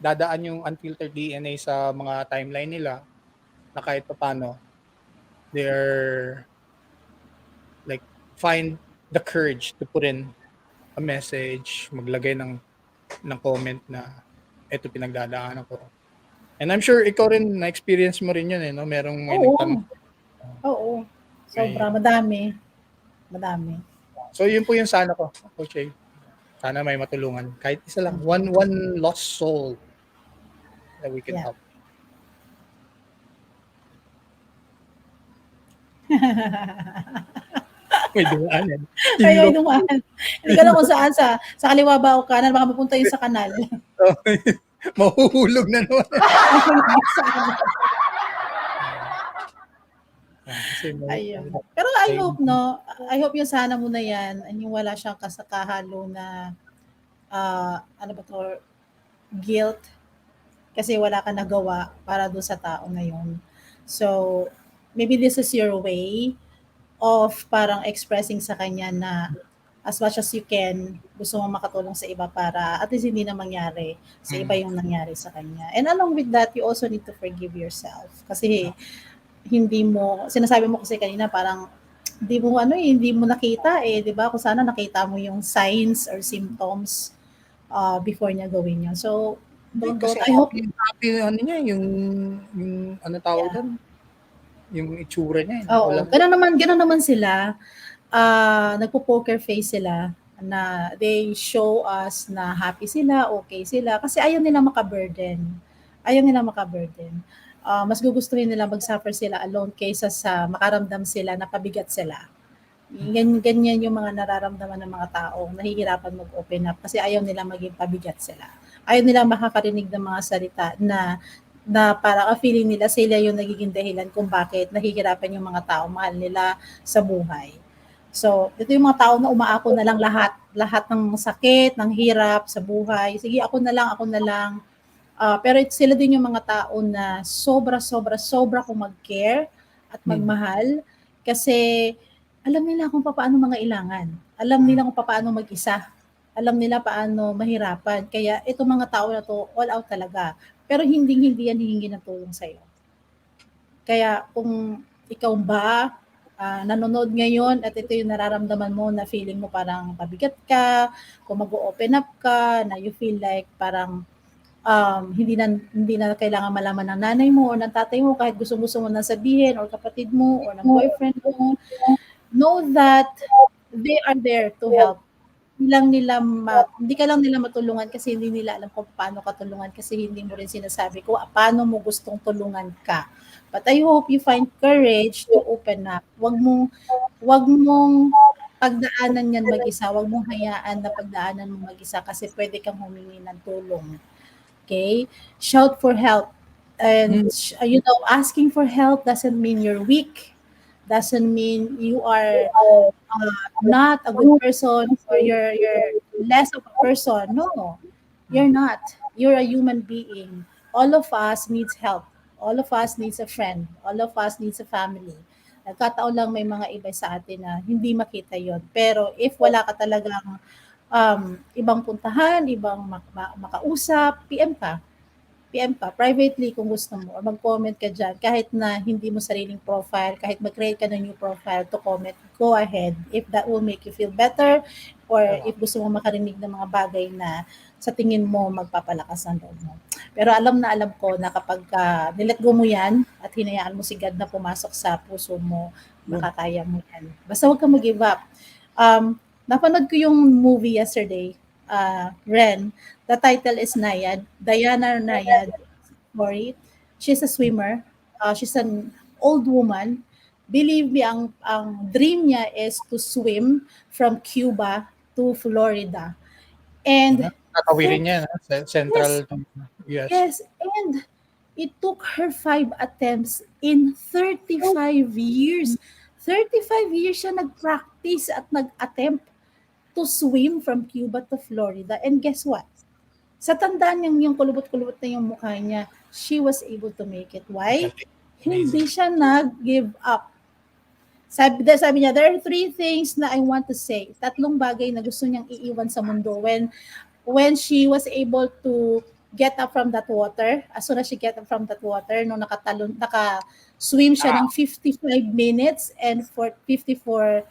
dadaan yung unfiltered DNA sa mga timeline nila na kahit papaano they're like find the courage to put in a message, maglagay ng comment na eto pinagdadaanan ko. And I'm sure ikaw rin na-experience mo rin yun eh, no? May Oo. nagtanong. Oo. Sobra. Madami. So yun po yung sana ko, Coach A. Sana may matulungan. Kahit isa lang. One lost soul that we can help. May dumaan. Ay, dumaan. Hindi ka lang kung saan. Sa kaliwa ba o kanan. Baka mapunta yun sa kanal. Mahuhulog na naman. Ayun. Pero I hope, no? I hope yung sana mo na yan, yung wala siyang kasakahalo na, ano ba to, guilt. Kasi wala ka nagawa para doon sa tao na yun. So, maybe this is your way of parang expressing sa kanya na as much as you can, gusto mo makatulong sa iba para at least hindi na mangyari sa iba yung nangyari sa kanya. And along with that, you also need to forgive yourself. Kasi sinasabi mo kasi kanina parang hindi mo nakita eh, 'di ba? Kung sana nakita mo yung signs or symptoms before niya gawin yun. So, don't I hope happy niya yung ano tawag doon? Yung itsura niya. Oo, ganun naman sila. Nagpo-poker face sila na they show us na happy sila, okay sila kasi ayaw nila maka-burden. Mas gugustuhin nila mag-suffer sila alone kaysa sa makaramdam sila na pabigat sila. Ganyan yung mga nararamdaman ng mga taong nahihirapan mag-open up kasi ayaw nila maging pabigat sila. Ayaw nila makakarinig ng mga salita na parang feeling nila sila yung nagiging dahilan kung bakit nahihirapan yung mga tao mahal nila sa buhay. So, ito yung mga tao na umaako na lang lahat ng sakit, ng hirap sa buhay. Sige, ako na lang. Pero sila din yung mga tao na sobra kung mag-care at magmahal kasi alam nila kung paano mangailangan. Alam nila kung paano mag-isa. Alam nila paano mahirapan. Kaya itong mga tao na to, all out talaga. Pero hindi yan hihingi ng tulong sa'yo. Kaya kung ikaw ba, nanonood ngayon at ito yung nararamdaman mo na feeling mo parang pabigat ka, kung mag-open up ka, na you feel like parang hindi na kailangan malaman ng nanay mo o ng tatay mo kahit gusto mo na sabihin or kapatid mo or ng boyfriend mo, know that they are there to help. Hindi ka lang nila matulungan kasi hindi nila alam kung paano ka tulungan kasi hindi mo rin sinasabi kung paano mo gustong tulungan ka. But I hope you find courage to open up. Wag mong pagdaanan yan mag-isa. Wag mong hayaan na pagdaanan mo mag-isa kasi pwede kang humingi ng tulong. Okay? Shout for help. And asking for help doesn't mean you're weak. Doesn't mean you are not a good person or you're less of a person. No, you're not. You're a human being. All of us needs help. All of us needs a friend. All of us needs a family. Nagkataon lang may mga iba sa atin na hindi makita yon. Pero if wala ka talagang ibang puntahan, ibang makausap, PM ka privately kung gusto mo, or mag-comment ka diyan kahit na hindi mo sariling profile, kahit mag-create ka ng new profile to comment, go ahead if that will make you feel better, or if gusto mo makarinig ng mga bagay na sa tingin mo magpapalakas ng loob mo. Pero alam na alam ko na kapag nilet go mo yan at hinayaan mo si God na pumasok sa puso mo, makakaya mo yan. Basta huwag kang mag-give up. Napanood ko yung movie yesterday, Ren. The title is Nayad. Diana Nayad story. She's a swimmer. She's an old woman. Believe me, ang dream niya is to swim from Cuba to Florida. And Tatawirin niya, no? yes, Central to US. yes, and it took her 5 attempts in 35 years. 35 years siya nag-practice at nag-attempt to swim from Cuba to Florida. And guess what? Sa tandaan niyang yung kulubot-kulubot na yung mukha niya, she was able to make it. Why? Hindi siya nag-give up. Sabi niya, there are 3 things na I want to say. 3 bagay na gusto niyang iiwan sa mundo when she was able to get up from that water. As soon as she get up from that water, nung naka-swim siya ng 55 minutes and for 55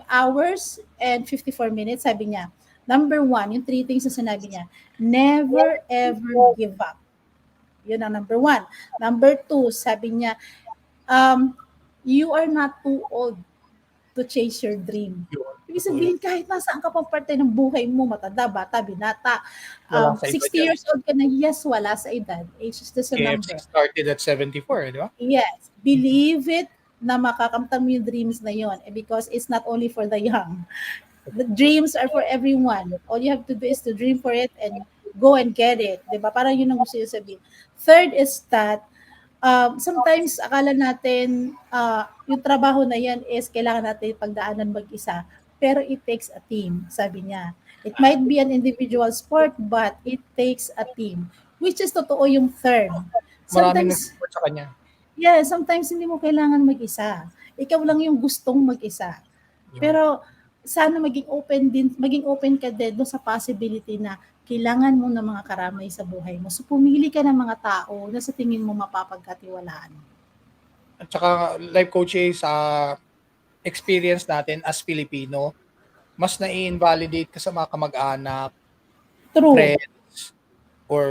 hours and 54 minutes, sabi niya, number 1, yung 3 things na sinabi niya, never ever give up. Yun ang number 1. Number 2, sabi niya, you are not too old to chase your dream. Ibig sabihin, kahit nasaan ka pang parte ng buhay mo, matanda, bata, binata, 60 years old ka na, yes, wala sa edad. Age is just a number. Started at 74, di ba? Yes. Believe it na makakamtan mo yung dreams na yon, because it's not only for the young. The dreams are for everyone. All you have to do is to dream for it and go and get it. Diba? Parang yun ang gusto yung sabihin. Third is that sometimes akala natin yung trabaho na yan is kailangan natin pagdaanan mag-isa. Pero it takes a team, sabi niya. It might be an individual sport, but it takes a team. Which is totoo yung third. Maraming nag-support sa kanya. Yeah, sometimes hindi mo kailangan mag-isa. Ikaw lang yung gustong mag-isa. Pero sana maging open ka din sa possibility na kailangan mo ng mga karamay sa buhay mo. So pumili ka ng mga tao na sa tingin mo mapapagkatiwalaan. At saka life coach sa experience natin as Filipino, mas na-invalidate ka sa mga kamag-anak, friends, or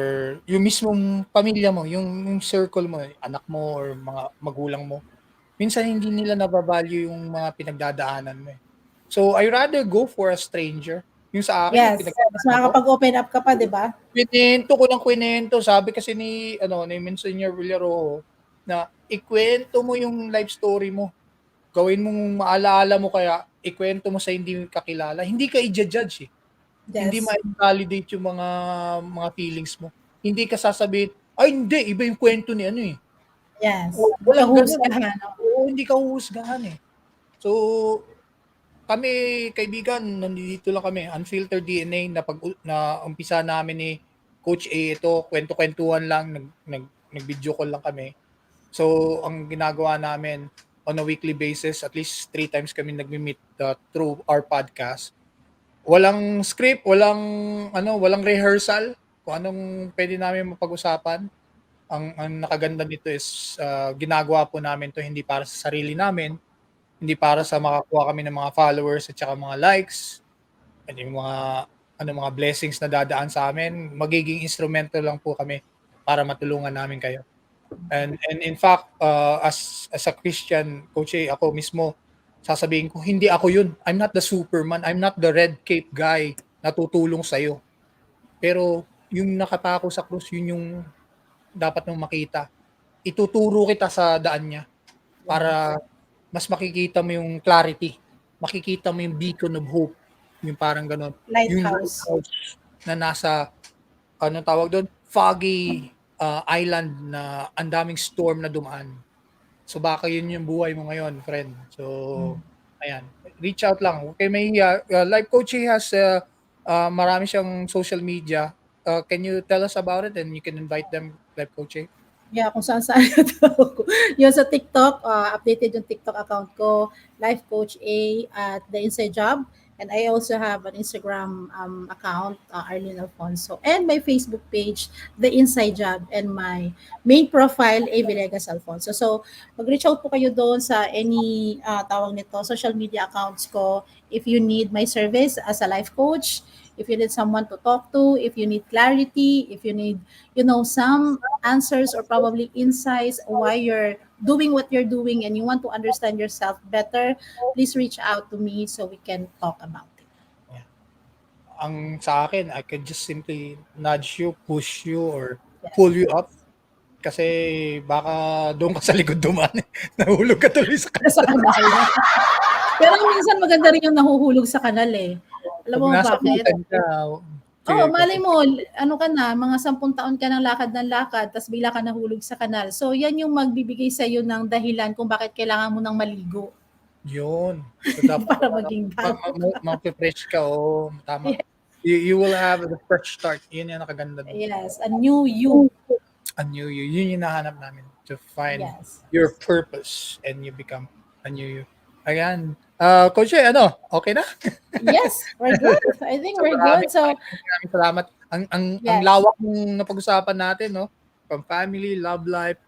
yung mismong pamilya mo, yung circle mo, anak mo or mga magulang mo. Minsan hindi nila nabavalue yung mga pinagdadaanan mo. So I rather go for a stranger. Yung sa akin, yes, mas makakapag-open up ka pa, di ba? Kwento. Sabi kasi ni Monsignor Villaro na ikwento mo yung life story mo. Gawin mong maalaala mo, kaya ikwento mo sa hindi kakilala. Hindi ka i-judge eh. Yes. Hindi ma-validate yung mga feelings mo. Hindi ka sasabihin, ay hindi, iba yung kwento ni ano eh. Yes. Walang husgahan. Oo, hindi ka huhusgahan eh. So, kami, kaibigan, nandito lang kami, Unfiltered DNA, na umpisa namin ni Coach A ito, kwento-kwentuhan lang, nag-video call lang kami. So, ang ginagawa namin on a weekly basis, at least 3 times kami nagmi-meet through our podcast. Walang script, walang rehearsal, kung anong pwede namin mapag-usapan. Ang nakaganda nito is ginagawa po namin to hindi para sa sarili namin, hindi para sa makakuha kami ng mga followers at saka mga likes, at yung mga blessings na dadaan sa amin. Magiging instrumento lang po kami para matulungan namin kayo. And in fact, as a Christian, Coach A, ako mismo, sasabihin ko, hindi ako yun. I'm not the Superman. I'm not the red cape guy na tutulong sa'yo. Pero yung nakatako sa krus, yun yung dapat mong makita. Ituturo kita sa daan niya para mas makikita mo yung clarity. Makikita mo yung beacon of hope. Yung parang ganon. Lighthouse. Yung lighthouse na nasa, anong tawag doon? Foggy island na ang daming storm na dumaan. So baka yun yung buhay mo ngayon, friend. So, ayan. Reach out lang. Okay, may Life Coach has marami siyang social media. Can you tell us about it and you can invite them, Life Coach? Yeah, kung saan yung sa TikTok, updated yung TikTok account ko, Life Coach A at The Inside Job. And I also have an Instagram account, Arlene Alfonso, and my Facebook page, The Inside Job, and my main profile, A. Villegas Alfonso. So, mag-reach out po kayo doon sa any tawag nito, social media accounts ko if you need my service as a life coach, if you need someone to talk to, if you need clarity, if you need, some answers or probably insights why you're doing what you're doing and you want to understand yourself better, please reach out to me so we can talk about it. Ang sa akin, I could just simply nudge you, push you, or Yes. pull you up. Kasi baka doon ka sa likod dumaan. Nahulog ka tuloy sa Sa kanal. Pero minsan maganda rin yung nahuhulog sa kanal eh. Alam mo Pag nasa bakit? bitan ka, Oo, malay mo, ano ka na, mga 10 taon ka ng lakad, tapos bigla ka nahulog sa kanal. So, yan yung magbibigay sa iyo ng dahilan kung bakit kailangan mo ng maligo yun. So, dapat para maging bago. mag-refresh ka. Oh, tama. Yeah. You will have a fresh start. Yun yung nakaganda doon. Yes, a new you. A new you. Yun yung nahanap namin to find Yes. your purpose and you become a new you. Ayan. Coach, okay na? Yes, we're good. I think we're good. So, Maraming salamat. Ang Yes. lawak ng napag-usapan natin, no? From family, love life,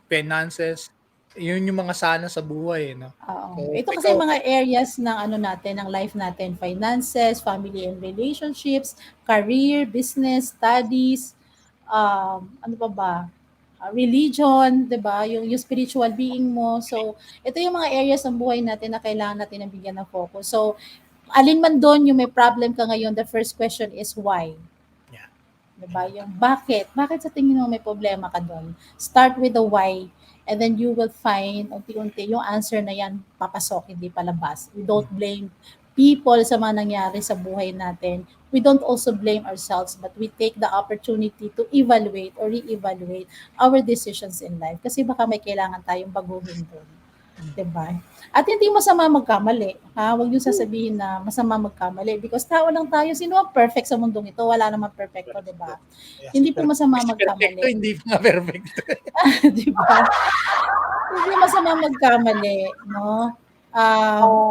finances, yun yung mga sana sa buhay, no? So, ito kasi mga areas ng natin, ng life natin, finances, family and relationships, career, business, studies, ano pa ba? Religion, 'di ba? Yung spiritual being mo. So, ito yung mga areas ng buhay natin na kailangan natin ng bigyan ng focus. So, alin man doon yung may problem ka ngayon, the first question is why? Yeah. 'Di ba? Yung bakit? Bakit sa tingin mo may problema ka doon? Start with the why and then you will find unti-unti yung answer na yan papasok, hindi palabas. We don't blame people sa mga nangyari sa buhay natin. We don't also blame ourselves, but we take the opportunity to evaluate or re-evaluate our decisions in life. Kasi baka may kailangan tayong baguhin doon. Diba? At hindi masama magkamali. Ha? Huwag niyo sasabihin na masama magkamali because tao lang tayo. Sino ang perfect sa mundong ito? Wala namang perfecto, diba? Yes, Hindi po masama perfecto, magkamali. hindi pa perfecto. Diba? Hindi masama magkamali, no?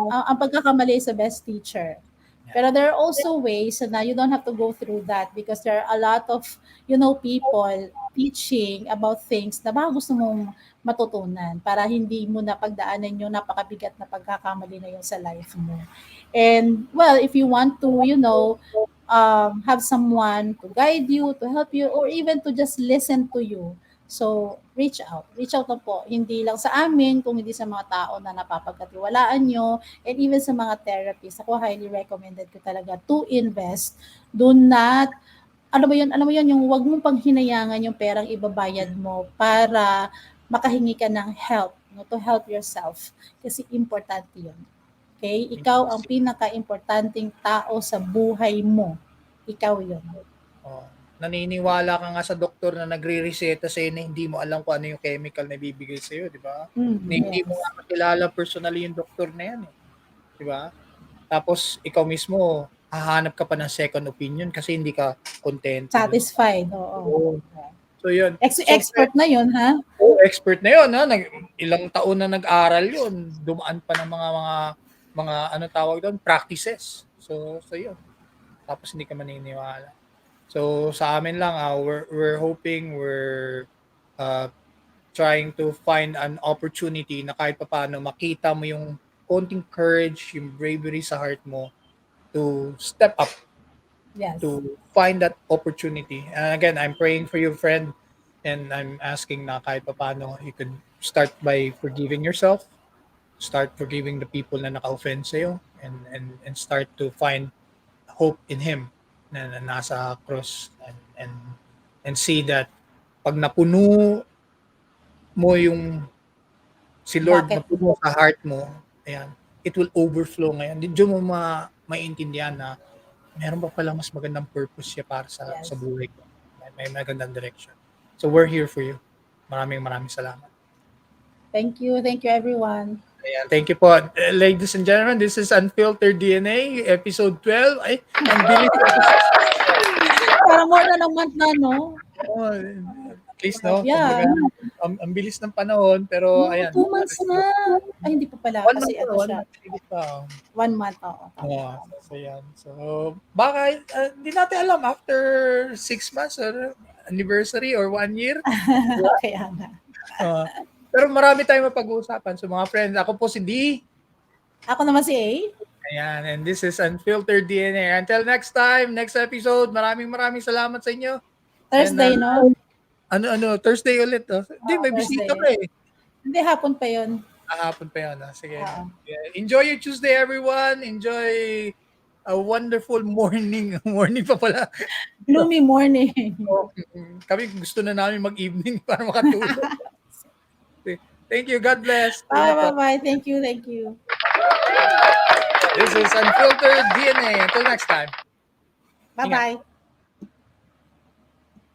Ang pagkakamali is the best teacher. Pero there are also ways na you don't have to go through that because there are a lot of, people teaching about things na baka gusto mong matutunan para hindi mo na pagdaanan yung napakabigat na pagkakamali na yun sa life mo. And, well, if you want to, have someone to guide you, to help you, or even to just listen to you, so, reach out. Reach out na po. Hindi lang sa amin, kung hindi sa mga tao na napapagkatiwalaan nyo, and even sa mga therapists. Ako, highly recommended ko talaga to invest. Do not, alam mo yun, yung wag mong paghinayangan yung perang ibabayad mo para makahingi ka ng help, no, to help yourself. Kasi importante yun. Okay? Ikaw ang pinaka-importanting tao sa buhay mo. Ikaw yun. Oh, naniniwala ka nga sa doktor na nagre-reseta sa'yo na hindi mo alam kung ano yung chemical na bibigay sa'yo, di ba? Hindi mo nga makilala personally yung doktor na yan, di ba? Tapos, ikaw mismo, hahanap ka pa ng second opinion kasi hindi ka content. Satisfied, oo. So, yun. Expert na yun, ha? Oo, expert na yun, ha? Ilang taon na nag-aral yun. Dumaan pa ng mga ano tawag doon, practices. So yun. Tapos hindi ka maniniwala. So sa amin lang, we're hoping, we're trying to find an opportunity na kahit papaano makita mo yung konting courage, yung bravery sa heart mo to step up. Yes. To find that opportunity. And again, I'm praying for you, friend, and I'm asking na kahit papaano you could start by forgiving yourself, start forgiving the people na naka-offend sa'yo, and start to find hope in Him na nasa cross and see that pag napuno mo yung si Lord napuno sa heart mo, ayan, it will overflow ngayon. Diyan mo maintindihan na meron pa pala mas magandang purpose siya para sa buhay ko. May magandang direction. So we're here for you. Maraming salamat. Thank you everyone. Ayan, thank you po. Ladies and gentlemen, this is Unfiltered DNA, episode 12. Ay, ang bilis. Parang more than a month na, no? least, no? Yeah. Kumbaga, ang bilis ng panahon, pero Oo, ayan. 2 months na. Ay, hindi pa pala. 1 Kasi month ano pa, 1 siya, month higit pa. 1 month. Oo, tama. Oo, so yan. So, baka, hindi natin alam, after 6 months or anniversary or 1 year. Kaya nga. Ah, pero marami tayong mapag-uusapan. So mga friends, ako po si D. Ako naman si A. Ayan, and this is Unfiltered DNA. Until next time, next episode, maraming salamat sa inyo. And Thursday, no? Thursday ulit. Oh. Hindi, Oo, may bisita Thursday. pa eh. Hindi, hapon pa yun. Hapon pa yun. Sige. Oo. Yeah. Enjoy your Tuesday, everyone. Enjoy a wonderful morning. Morning pa pala. Gloomy morning. Kami gusto na namin mag-evening para makatulog. Thank you. God bless. Bye. Thank you. This is Unfiltered DNA. Until next time. Bye-bye.